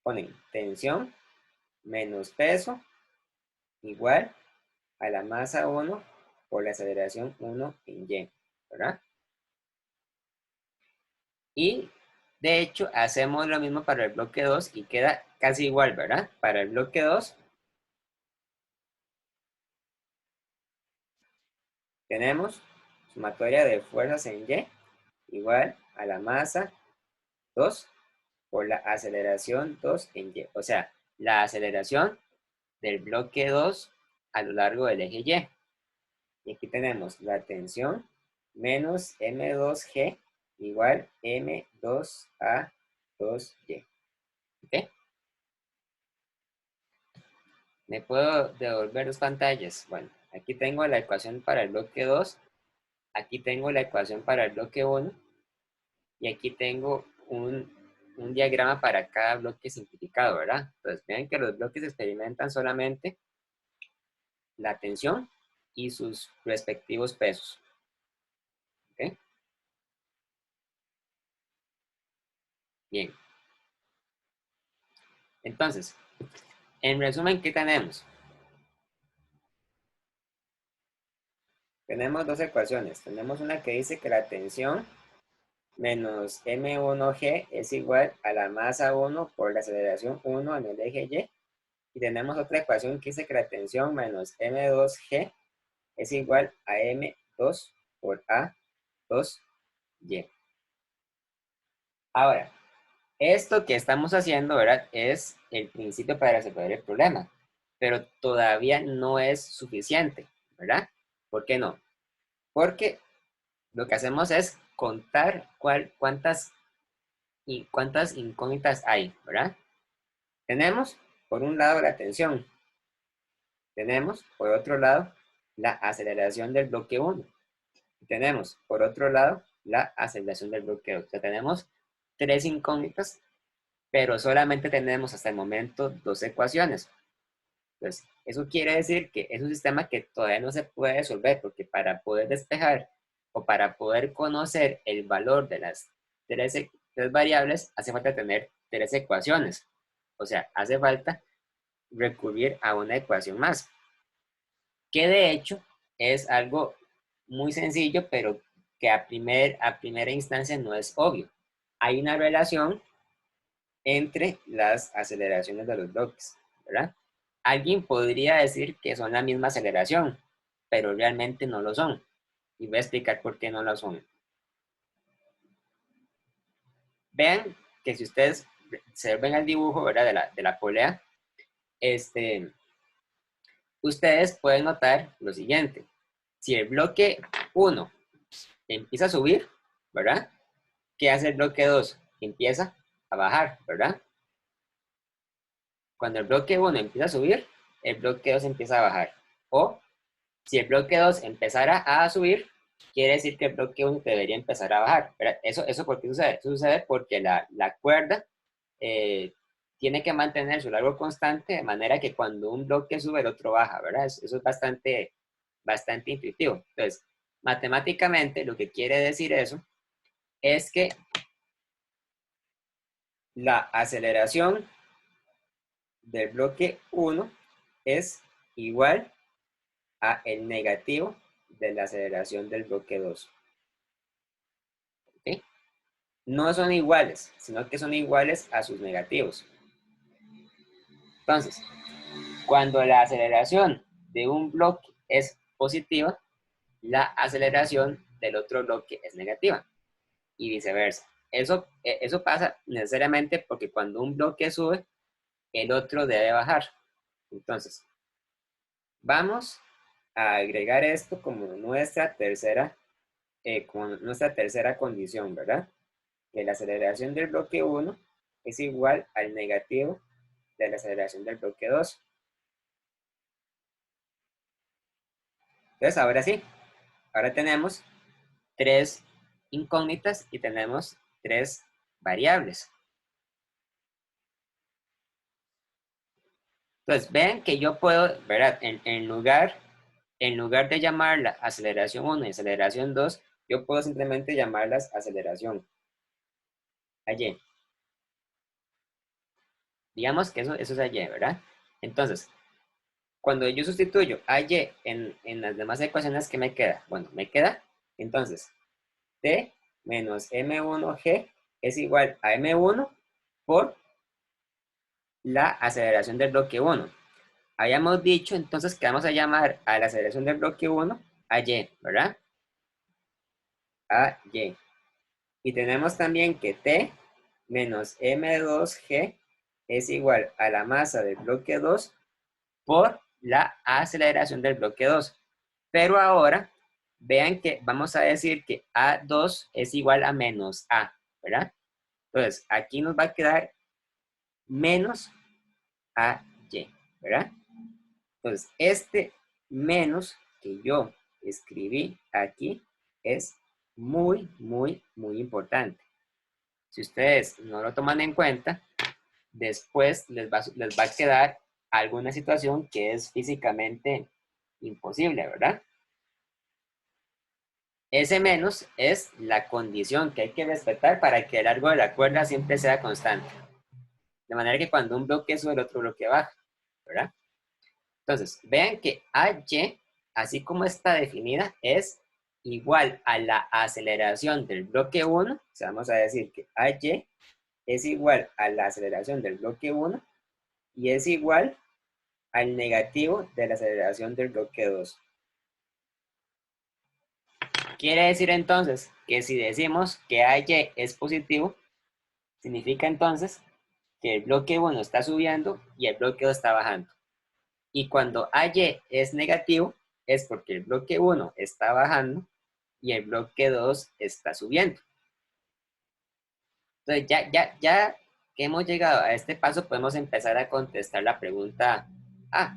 ponen tensión menos peso igual a la masa 1 por la aceleración 1 en Y, ¿verdad? Y de hecho hacemos lo mismo para el bloque 2 y queda casi igual, ¿verdad? Para el bloque 2 tenemos sumatoria de fuerzas en Y igual a la masa 2 por la aceleración 2 en Y. O sea, la aceleración del bloque 2 a lo largo del eje Y. Y aquí tenemos la tensión menos M2G igual M2A2Y. ¿Ok? ¿Me puedo devolver dos pantallas? Bueno, aquí tengo la ecuación para el bloque 2, aquí tengo la ecuación para el bloque 1 y aquí tengo un diagrama para cada bloque simplificado, ¿verdad? Entonces, vean que los bloques experimentan solamente la tensión y sus respectivos pesos. ¿Ok? Bien. Entonces, en resumen, ¿qué tenemos? Tenemos dos ecuaciones. Tenemos una que dice que la tensión menos M1G es igual a la masa 1 por la aceleración 1 en el eje Y. Y tenemos otra ecuación que dice que la tensión menos M2G es igual a M2 por A2Y. Ahora, esto que estamos haciendo, ¿verdad? Es el principio para resolver el problema, pero todavía no es suficiente, ¿verdad? ¿Por qué no? Porque lo que hacemos es contar cuántas incógnitas hay, ¿verdad? Tenemos, por un lado, la tensión. Tenemos, por otro lado, la aceleración del bloque 1. Y tenemos, por otro lado, la aceleración del bloque 2. O sea, tenemos tres incógnitas, pero solamente tenemos hasta el momento dos ecuaciones. Entonces, eso quiere decir que es un sistema que todavía no se puede resolver, porque para poder despejar o para poder conocer el valor de las tres variables, hace falta tener tres ecuaciones. O sea, hace falta recurrir a una ecuación más, que de hecho es algo muy sencillo, pero que a primera instancia no es obvio. Hay una relación entre las aceleraciones de los bloques, ¿verdad? Alguien podría decir que son la misma aceleración, pero realmente no lo son. Y voy a explicar por qué no lo son. Vean que si ustedes se ven el dibujo, ¿verdad? De la polea, este, ustedes pueden notar lo siguiente. Si el bloque 1 empieza a subir, ¿verdad? ¿Qué hace el bloque 2? Empieza a bajar, ¿verdad? Cuando el bloque 1 empieza a subir, el bloque 2 empieza a bajar. O si el bloque 2 empezara a subir, quiere decir que el bloque 1 debería empezar a bajar. ¿Verdad? ¿Eso por qué sucede? Eso sucede porque la cuerda eh, tiene que mantener su largo constante de manera que cuando un bloque sube, el otro baja, ¿verdad? Eso es bastante intuitivo. Entonces, matemáticamente, lo que quiere decir eso es que la aceleración del bloque 1 es igual a el negativo de la aceleración del bloque 2. ¿Okay? No son iguales, sino que son iguales a sus negativos. Entonces, cuando la aceleración de un bloque es positiva, la aceleración del otro bloque es negativa y viceversa. Eso pasa necesariamente porque cuando un bloque sube, el otro debe bajar. Entonces, vamos a agregar esto como nuestra tercera condición, ¿verdad? Que la aceleración del bloque 1 es igual al negativo de la aceleración del bloque 2. Entonces, ahora sí, ahora tenemos tres incógnitas y tenemos tres variables. Entonces, vean que yo puedo, ¿verdad? En lugar de llamarla aceleración 1 y aceleración 2, yo puedo simplemente llamarlas aceleración AY. Digamos que eso es AY, ¿verdad? Entonces, cuando yo sustituyo AY en las demás ecuaciones, ¿qué me queda? Bueno, me queda, entonces, T menos M1G es igual a M1 por la aceleración del bloque 1. Habíamos dicho entonces que vamos a llamar a la aceleración del bloque 1 a Y, ¿verdad? A Y. Y tenemos también que T menos M2G es igual a la masa del bloque 2 por la aceleración del bloque 2. Pero ahora, vean que vamos a decir que A2 es igual a menos A, ¿verdad? Entonces, aquí nos va a quedar menos AY, ¿verdad? Entonces, este menos que yo escribí aquí es muy importante. Si ustedes no lo toman en cuenta, después les va a quedar alguna situación que es físicamente imposible, ¿verdad? Ese menos es la condición que hay que respetar para que el largo de la cuerda siempre sea constante. De manera que cuando un bloque sube, el otro bloque baja, ¿verdad? Entonces, vean que AY, así como está definida, es igual a la aceleración del bloque 1. O sea, vamos a decir que AY es igual a la aceleración del bloque 1 y es igual al negativo de la aceleración del bloque 2. Quiere decir entonces que si decimos que AY es positivo, significa entonces que el bloque 1 está subiendo y el bloque 2 está bajando. Y cuando AY es negativo, es porque el bloque 1 está bajando y el bloque 2 está subiendo. Entonces, ya que hemos llegado a este paso, podemos empezar a contestar la pregunta A.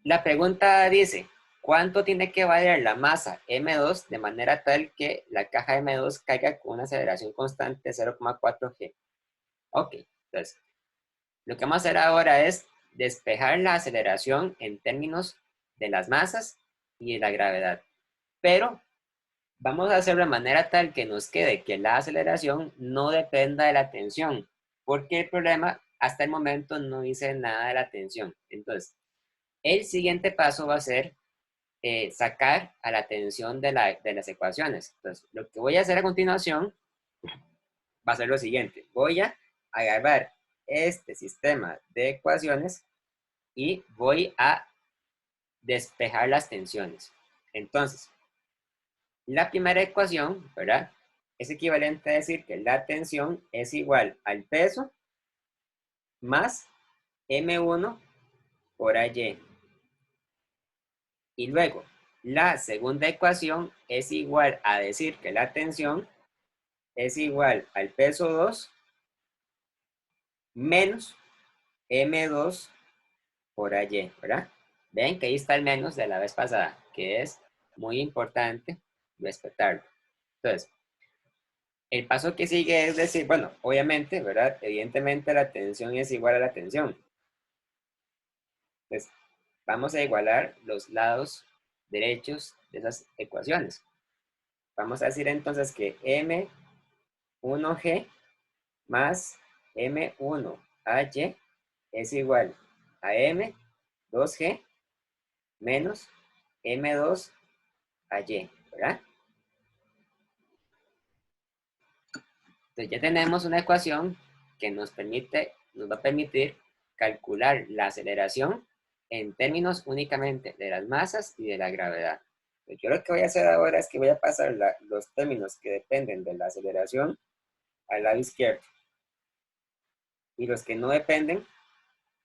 La pregunta dice, ¿cuánto tiene que valer la masa M2 de manera tal que la caja M2 caiga con una aceleración constante de 0,4 G? Ok, entonces, lo que vamos a hacer ahora es despejar la aceleración en términos de las masas y de la gravedad. Pero vamos a hacerlo de manera tal que nos quede que la aceleración no dependa de la tensión, porque el problema hasta el momento no dice nada de la tensión. Entonces, el siguiente paso va a ser sacar a la tensión de las ecuaciones. Entonces, lo que voy a hacer a continuación va a ser lo siguiente. Voy a agarrar este sistema de ecuaciones y voy a despejar las tensiones. Entonces, la primera ecuación, ¿verdad? Es equivalente a decir que la tensión es igual al peso más M1 por AY. Y luego, la segunda ecuación es igual a decir que la tensión es igual al peso 2 menos M2 por AY, ¿verdad? Ven que ahí está el menos de la vez pasada, que es muy importante respetarlo. Entonces, el paso que sigue es decir, bueno, obviamente, ¿verdad? Evidentemente la tensión es igual a la tensión. Entonces, vamos a igualar los lados derechos de esas ecuaciones. Vamos a decir entonces que M1G más M1AY es igual a M2G menos M2AY, ¿verdad? Entonces ya tenemos una ecuación que nos va a permitir calcular la aceleración en términos únicamente de las masas y de la gravedad. Pues yo lo que voy a hacer ahora es que voy a pasar los términos que dependen de la aceleración al lado izquierdo. Y los que no dependen,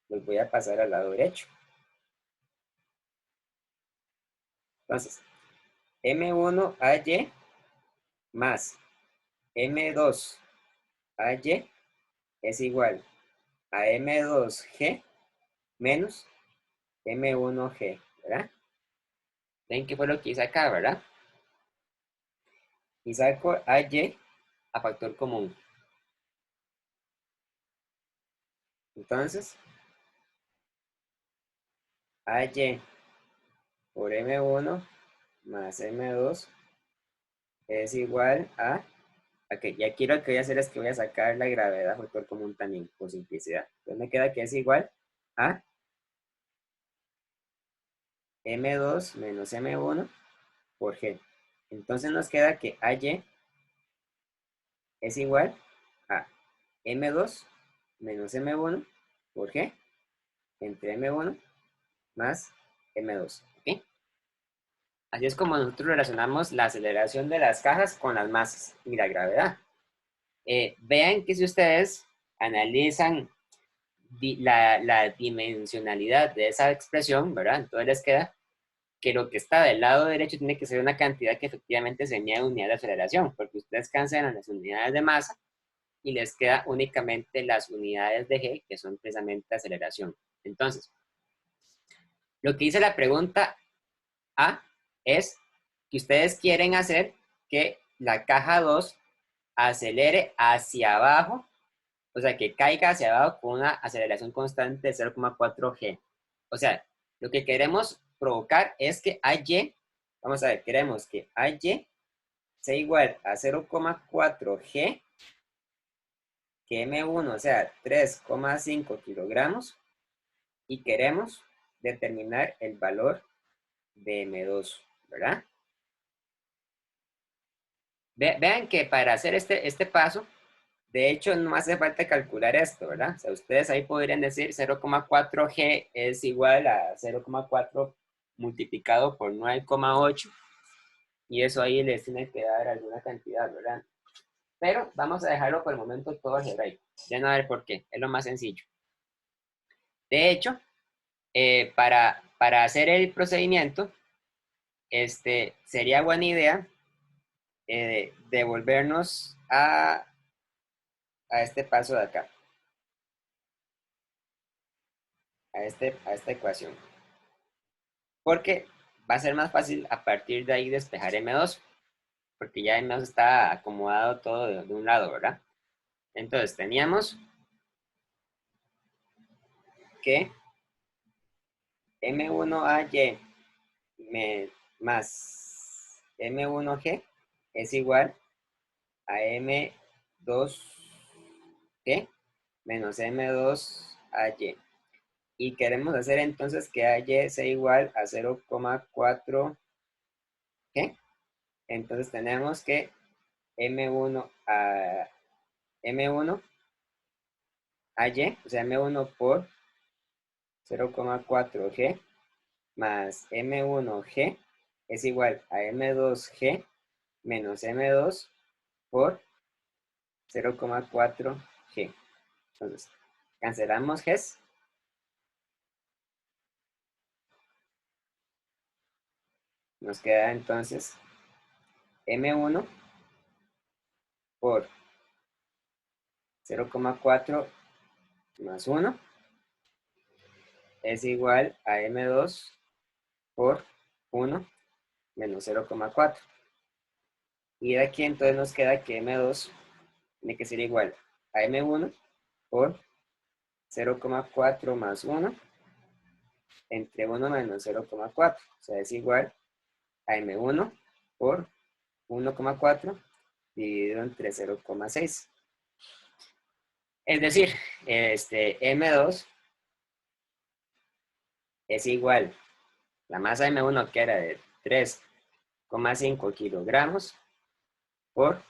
los voy a pasar al lado derecho. Entonces, M1AY más M2AY es igual a M2G menos M1G, ¿verdad? ¿Ven qué fue lo que hice acá, verdad? Y saco AY a factor común. Entonces, AY por M1 más M2 es igual a... Ok, y aquí lo que voy a hacer es que voy a sacar la gravedad a factor común también, por simplicidad. Entonces me queda que es igual a M2 menos M1 por G. Entonces nos queda que AY es igual a M2 menos M1 por G entre M1 más M2. ¿Ok? Así es como nosotros relacionamos la aceleración de las cajas con las masas y la gravedad. Vean que si ustedes analizan la dimensionalidad de esa expresión, ¿verdad? Entonces les queda que lo que está del lado derecho tiene que ser una cantidad que efectivamente se mide en unidad de aceleración, porque ustedes cancelan las unidades de masa y les queda únicamente las unidades de G, que son precisamente aceleración. Entonces, lo que dice la pregunta A es que ustedes quieren hacer que la caja 2 acelere hacia abajo, o sea, que caiga hacia abajo con una aceleración constante de 0,4 G. O sea, lo que queremos provocar es que AY, vamos a ver, queremos que AY sea igual a 0,4 G, que M1 sea 3,5 kilogramos, y queremos determinar el valor de M2, ¿verdad? Vean que para hacer este paso, de hecho, no hace falta calcular esto, ¿verdad? O sea, ustedes ahí podrían decir 0,4 G es igual a 0,4 multiplicado por 9,8 y eso ahí les tiene que dar alguna cantidad, ¿verdad? Pero vamos a dejarlo por el momento todo algebraico. Ya no a ver por qué, es lo más sencillo. De hecho, para hacer el procedimiento, sería buena idea devolvernos a este paso de acá, a esta ecuación. Porque va a ser más fácil a partir de ahí despejar M2, porque ya M2 está acomodado todo de un lado, ¿verdad? Entonces teníamos que M1AY más M1G es igual a M2G menos M2AY. Y queremos hacer entonces que AY sea igual a 0,4G. Entonces tenemos que M1 a M1 AY, o sea, M1 por 0,4G más M1G es igual a M2G menos M2 por 0,4G. Entonces, cancelamos Gs. Nos queda entonces M1 por 0,4 más 1 es igual a M2 por 1 menos 0,4. Y de aquí entonces nos queda que M2 tiene que ser igual a M1 por 0,4 más 1 entre 1 menos 0,4. O sea, es igual a M1 por 1,4 dividido entre 0,6. Es decir, M2 es igual, la masa M1 que era de 3,5 kilogramos por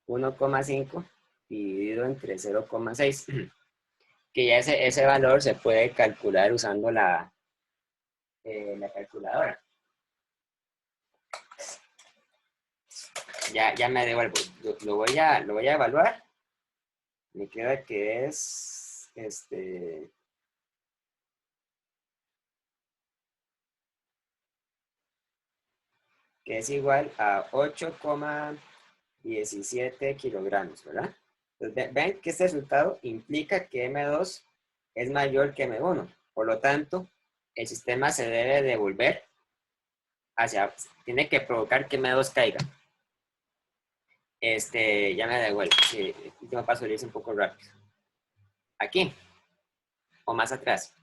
1,5 dividido entre 0,6, que ya ese valor se puede calcular usando la calculadora. Ya me devuelvo, lo voy a evaluar. Me queda que es, que es igual a 8,17 kilogramos, ¿verdad? Entonces, ven que este resultado implica que M2 es mayor que M1. Por lo tanto, el sistema se debe devolver tiene que provocar que M2 caiga. Ya me devuelvo. Sí, el último paso lo hice un poco rápido. Aquí, o más atrás.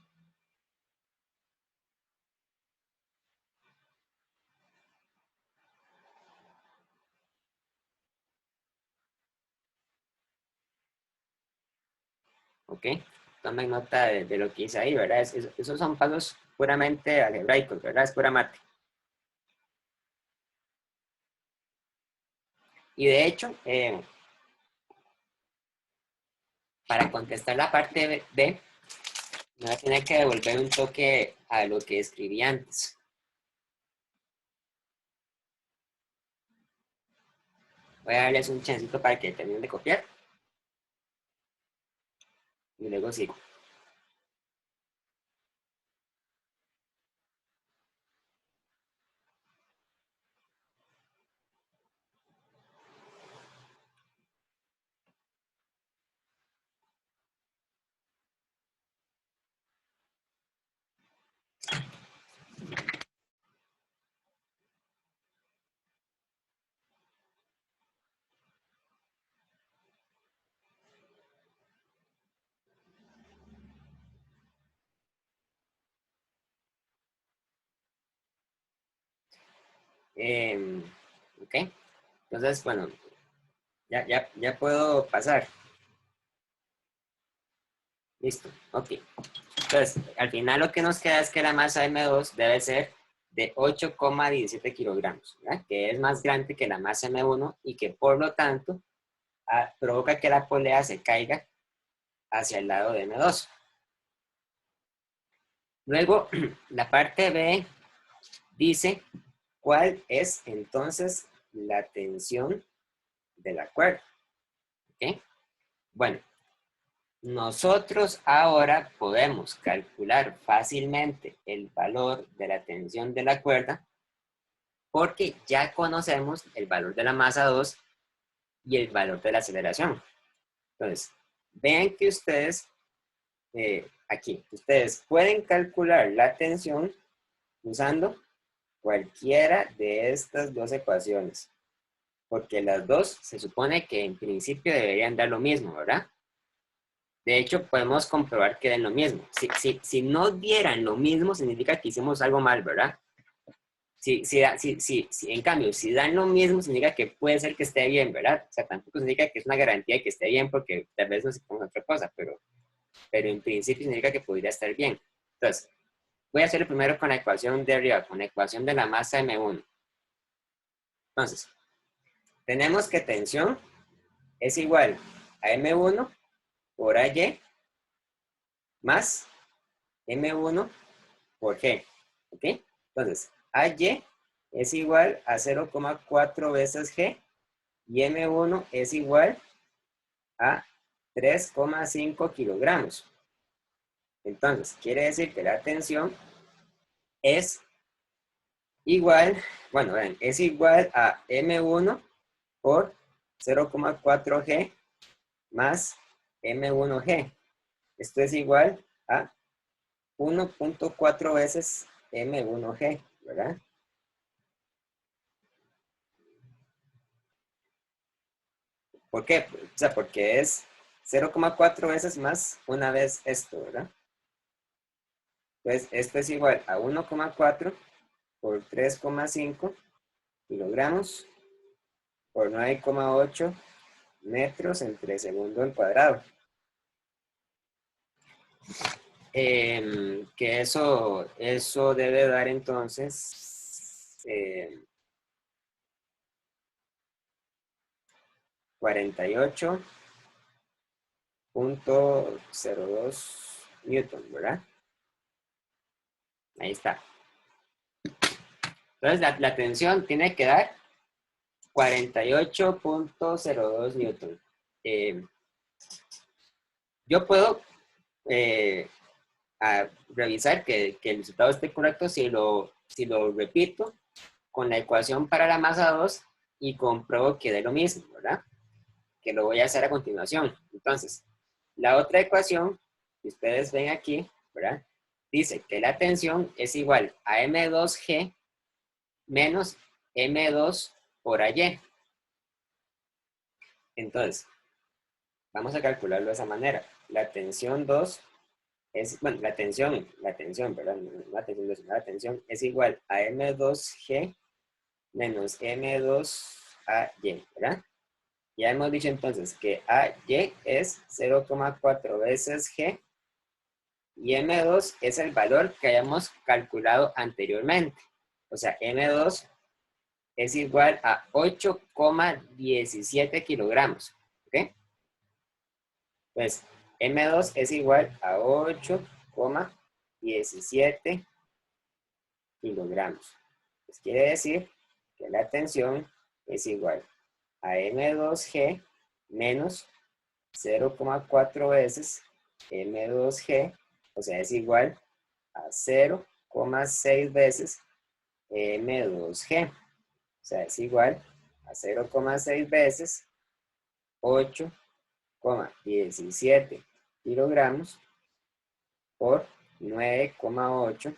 ¿Ok? Tomen nota de lo que hice ahí, ¿verdad? Esos son pasos puramente algebraicos, ¿verdad? Es pura mate. Y de hecho, para contestar la parte B, me voy a tener que devolver un toque a lo que escribí antes. Voy a darles un chancito para que terminen de copiar. Y luego sigo. ¿Ok? Entonces, bueno, ya puedo pasar. Listo, ok. Entonces, al final lo que nos queda es que la masa M2 debe ser de 8,17 kilogramos, ¿verdad? Que es más grande que la masa M1 y que por lo tanto provoca que la polea se caiga hacia el lado de M2. Luego, la parte B dice cuál es entonces la tensión de la cuerda. ¿Ok? Bueno, nosotros ahora podemos calcular fácilmente el valor de la tensión de la cuerda porque ya conocemos el valor de la masa 2 y el valor de la aceleración. Entonces, vean que ustedes, aquí, ustedes pueden calcular la tensión usando cualquiera de estas dos ecuaciones, porque las dos se supone que en principio deberían dar lo mismo, ¿verdad? De hecho, podemos comprobar que den lo mismo. Si no dieran lo mismo, significa que hicimos algo mal, ¿verdad? En cambio, si dan lo mismo, significa que puede ser que esté bien, ¿verdad? O sea, tampoco significa que es una garantía de que esté bien, porque tal vez no se ponga otra cosa, pero en principio significa que podría estar bien. Entonces, voy a hacerlo primero con la ecuación de arriba, con la ecuación de la masa M1. Entonces, tenemos que tensión es igual a M1 por AY más M1 por G. ¿Ok? Entonces, AY es igual a 0,4 veces G y M1 es igual a 3,5 kilogramos. Entonces, quiere decir que la tensión es igual, bueno, es igual a M1 por 0,4G más M1G. Esto es igual a 1,4 veces M1G, ¿verdad? ¿Por qué? O sea, porque es 0,4 veces más una vez esto, ¿verdad? Entonces, esto es igual a 1,4 por 3,5 kilogramos por 9,8 metros entre segundo al cuadrado. Que eso debe dar entonces 48,02 newton, ¿verdad? Ahí está. Entonces la tensión tiene que dar 48,02 newton. Yo puedo revisar que el resultado esté correcto si lo repito con la ecuación para la masa 2 y compruebo que dé lo mismo, ¿verdad? Que lo voy a hacer a continuación. Entonces, la otra ecuación que ustedes ven aquí, ¿verdad? Dice que la tensión es igual a M2G menos M2 por AY. Entonces, vamos a calcularlo de esa manera. La tensión 2 es, bueno, la tensión, ¿verdad? No la tensión 2, la tensión es igual a M2G menos M2AY, ¿verdad? Ya hemos dicho entonces que AY es 0,4 veces G y M2 es el valor que hayamos calculado anteriormente. O sea, M2 es igual a 8,17 kilogramos. ¿Ok? Pues M2 es igual a 8,17 kilogramos. Pues quiere decir que la tensión es igual a M2G menos 0,4 veces M2G, o sea, es igual a 0,6 veces M2G. O sea, es igual a 0,6 veces 8,17 kilogramos por 9,8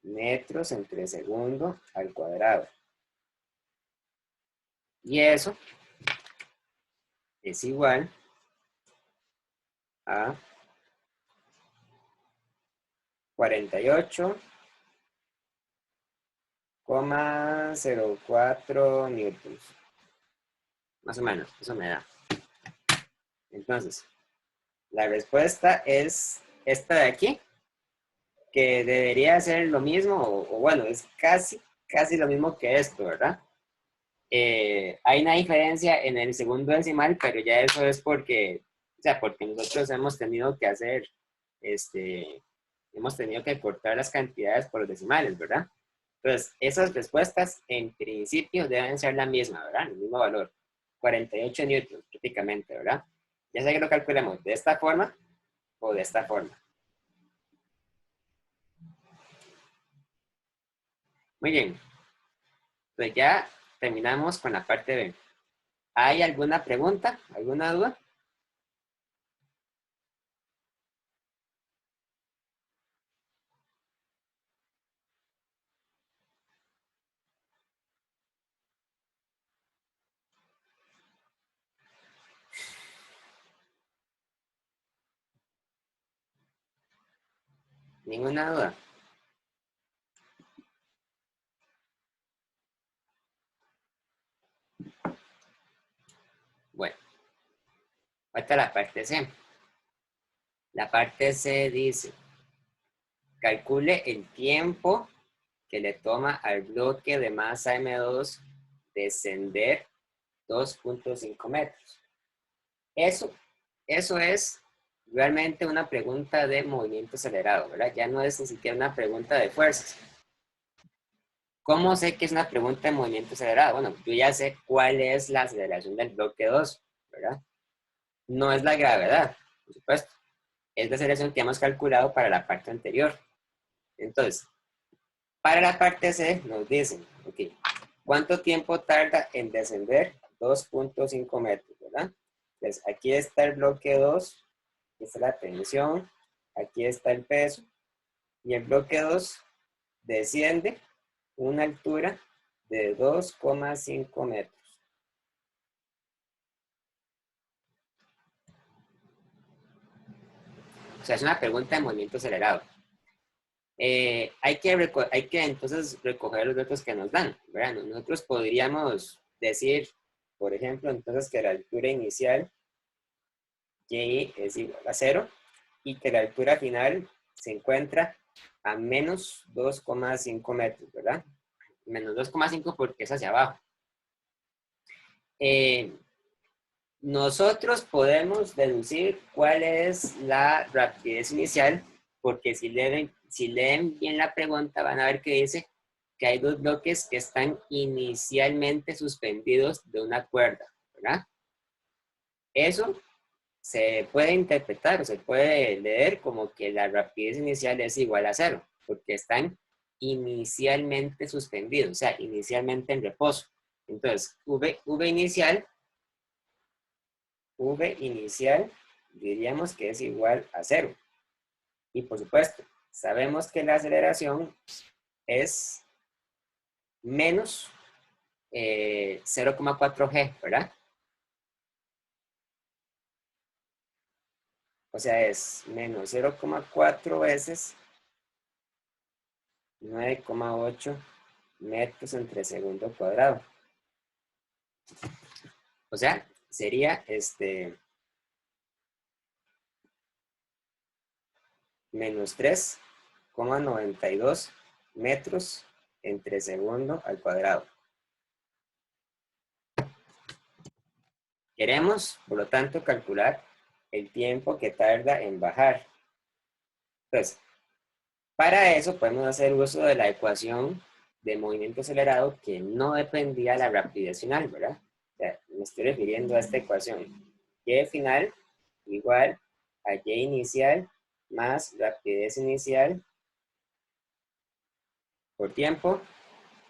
metros entre segundo al cuadrado. Y eso es igual a 48,04 newtons. Más o menos, eso me da. Entonces, la respuesta es esta de aquí, que debería ser lo mismo, o bueno, es casi lo mismo que esto, ¿verdad? Hay una diferencia en el segundo decimal, pero ya eso es porque, o sea, porque nosotros hemos tenido que hacer, hemos tenido que cortar las cantidades por los decimales, ¿verdad? Entonces, esas respuestas en principio deben ser la misma, ¿verdad? El mismo valor, 48 newtons prácticamente, ¿verdad? Ya sea que lo calculemos de esta forma o de esta forma. Muy bien, pues ya terminamos con la parte B. ¿Hay alguna pregunta? ¿Alguna duda? ¿Ninguna duda? Bueno, ahorita la parte C. La parte C dice, calcule el tiempo que le toma al bloque de masa M2 descender 2,5 metros. Eso es realmente una pregunta de movimiento acelerado, ¿verdad? Ya no es ni siquiera una pregunta de fuerzas. ¿Cómo sé que es una pregunta de movimiento acelerado? Bueno, yo ya sé cuál es la aceleración del bloque 2, ¿verdad? No es la gravedad, por supuesto. Es la aceleración que hemos calculado para la parte anterior. Entonces, para la parte C nos dicen, ok, ¿cuánto tiempo tarda en descender 2,5 metros, verdad? Entonces, aquí está el bloque 2, aquí está la tensión, aquí está el peso, y el bloque 2 desciende una altura de 2,5 metros. O sea, es una pregunta de movimiento acelerado. Hay que entonces recoger los datos que nos dan, ¿verdad? Nosotros podríamos decir, por ejemplo, entonces que la altura inicial y es igual a 0 y que la altura final se encuentra a menos 2,5 metros, ¿verdad? Menos 2,5 porque es hacia abajo. Nosotros podemos deducir cuál es la rapidez inicial, porque si leen bien la pregunta van a ver que dice que hay dos bloques que están inicialmente suspendidos de una cuerda, ¿verdad? Eso se puede interpretar o se puede leer como que la rapidez inicial es igual a 0, porque están inicialmente suspendido, o sea, inicialmente en reposo. Entonces, V inicial diríamos que es igual a 0. Y por supuesto, sabemos que la aceleración es menos 0,4 g, ¿verdad? O sea, es menos 0,4 veces 9,8 metros entre segundo cuadrado. O sea, sería menos 3,92 metros entre segundo al cuadrado. Queremos, por lo tanto, calcular el tiempo que tarda en bajar. Entonces, para eso podemos hacer uso de la ecuación de movimiento acelerado que no dependía de la rapidez final, ¿verdad? O sea, me estoy refiriendo a esta ecuación. Y final igual a y inicial más rapidez inicial por tiempo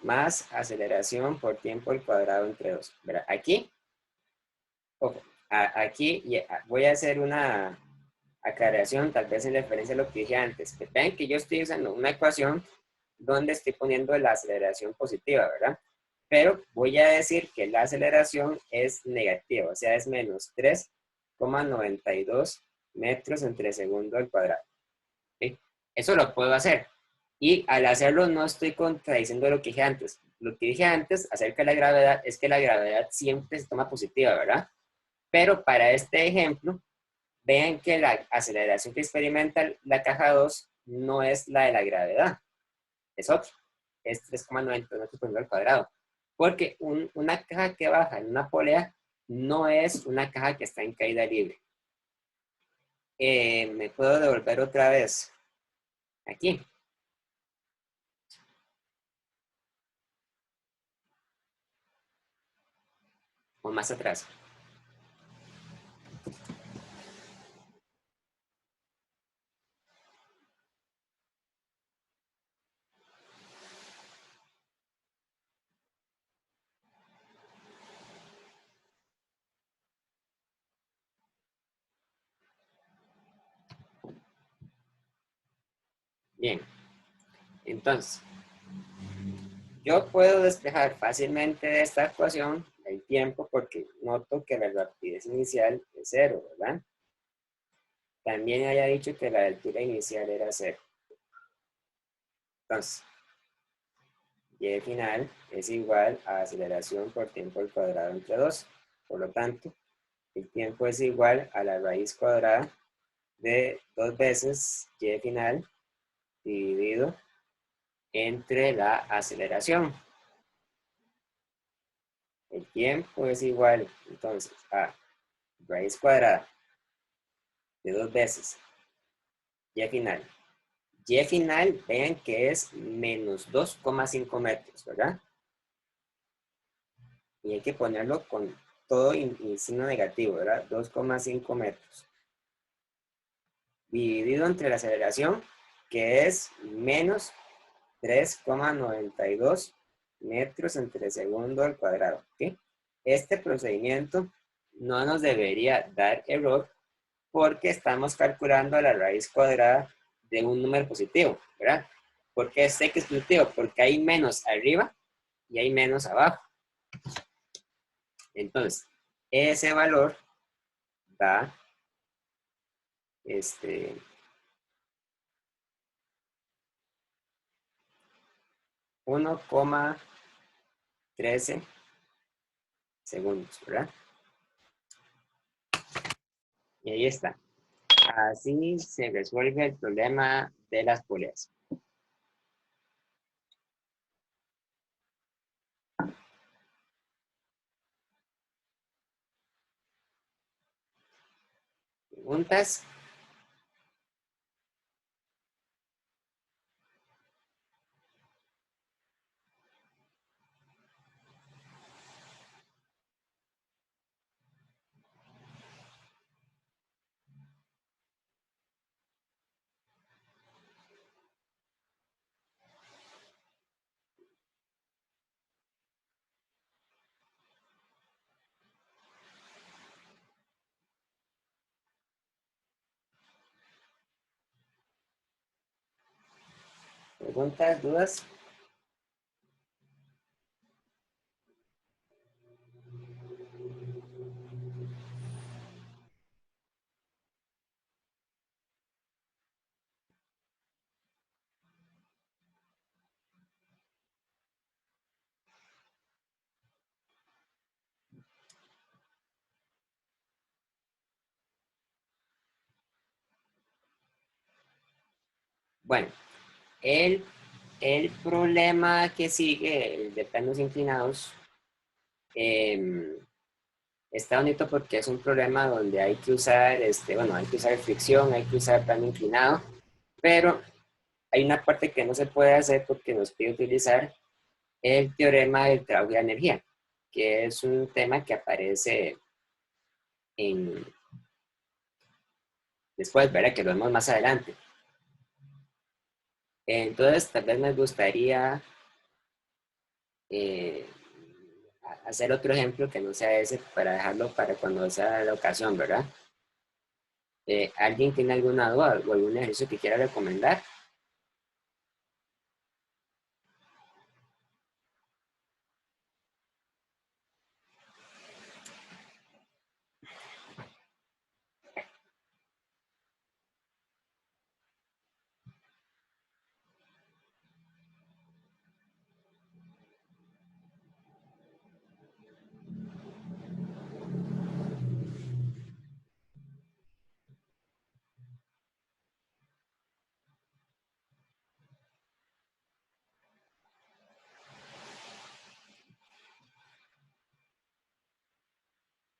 más aceleración por tiempo al cuadrado entre 2. ¿Verdad? Aquí, ojo, aquí voy a hacer una aclaración, tal vez en referencia a lo que dije antes. Vean que yo estoy usando una ecuación donde estoy poniendo la aceleración positiva, ¿verdad? Pero voy a decir que la aceleración es negativa, o sea, es menos 3,92 metros entre segundo al cuadrado. ¿Sí? Eso lo puedo hacer. Y al hacerlo no estoy contradiciendo lo que dije antes. Lo que dije antes acerca de la gravedad es que la gravedad siempre se toma positiva, ¿verdad? Pero para este ejemplo, vean que la aceleración que experimenta la caja 2 no es la de la gravedad, es otra. Es 3,92 metros por metro al cuadrado. Porque una caja que baja en una polea no es una caja que está en caída libre. Me puedo devolver otra vez aquí. O más atrás. Bien. Entonces, yo puedo despejar fácilmente de esta ecuación el tiempo porque noto que la rapidez inicial es 0, ¿verdad? También había dicho que la altura inicial era 0. Entonces, y final es igual a aceleración por tiempo al cuadrado entre 2. Por lo tanto, el tiempo es igual a la raíz cuadrada de 2 veces y final dividido entre la aceleración. El tiempo es igual, entonces, a raíz cuadrada de 2 veces y final. Y final, vean que es menos 2,5 metros, ¿verdad? Y hay que ponerlo con todo en signo negativo, ¿verdad? 2,5 metros. Dividido entre la aceleración, que es menos 3,92 metros entre segundo al cuadrado. ¿Okay? Este procedimiento no nos debería dar error porque estamos calculando la raíz cuadrada de un número positivo, ¿verdad? ¿Por qué es X positivo? Porque hay menos arriba y hay menos abajo. Entonces, ese valor da 1,13 segundos, ¿verdad? Y ahí está. Así se resuelve el problema de las poleas. ¿Preguntas? ¿Preguntas, dudas? Bueno, el, el problema que sigue, el de planos inclinados, eh, está bonito porque es un problema donde hay que usar, bueno, hay que usar fricción, hay que usar plano inclinado, pero hay una parte que no se puede hacer porque nos pide utilizar el teorema del trabajo y la energía, que es un tema que aparece en, después, ¿verdad? Que lo vemos más adelante. Entonces, tal vez me gustaría eh, hacer otro ejemplo que no sea ese para dejarlo para cuando sea la ocasión, ¿verdad? ¿Alguien tiene alguna duda o algún ejercicio que quiera recomendar?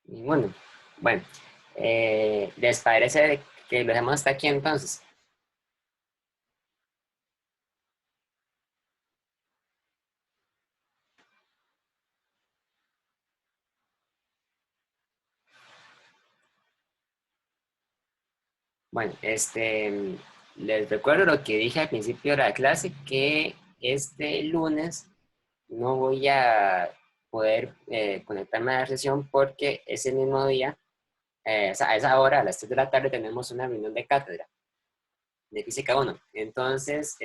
Ninguno. Bueno, ¿les parece que lo dejemos hasta aquí entonces? Bueno, les recuerdo lo que dije al principio de la clase, que este lunes no voy a poder conectarme a la sesión porque ese mismo día, o sea, a esa hora, a las 3 de la tarde, tenemos una reunión de cátedra de Física 1. Entonces,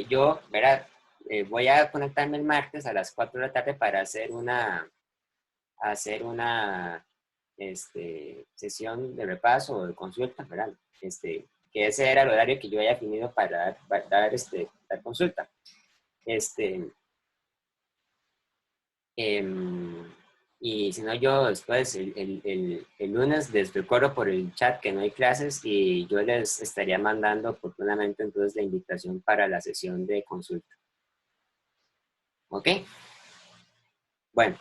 yo, ¿verdad? Voy a conectarme el martes a las 4 de la tarde para hacer una sesión de repaso o de consulta, ¿verdad? Que ese era el horario que yo había definido para dar consulta. Este, em, y si no, yo después, el lunes, les recuerdo por el chat que no hay clases y yo les estaría mandando oportunamente entonces la invitación para la sesión de consulta. ¿Ok? Bueno,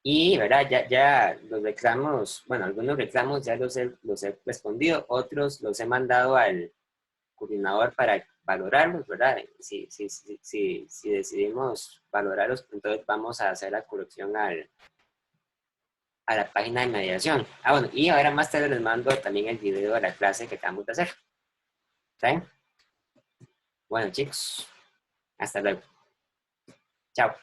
y, ¿verdad? Ya los reclamos, bueno, algunos reclamos ya los he respondido, otros los he mandado al coordinador para valorarlos, ¿verdad? Si decidimos valorarlos, entonces vamos a hacer la corrección a la página de mediación. Ah, bueno, y ahora más tarde les mando también el video de la clase que acabamos de hacer. ¿Está bien? Bueno, chicos, hasta luego. Chao.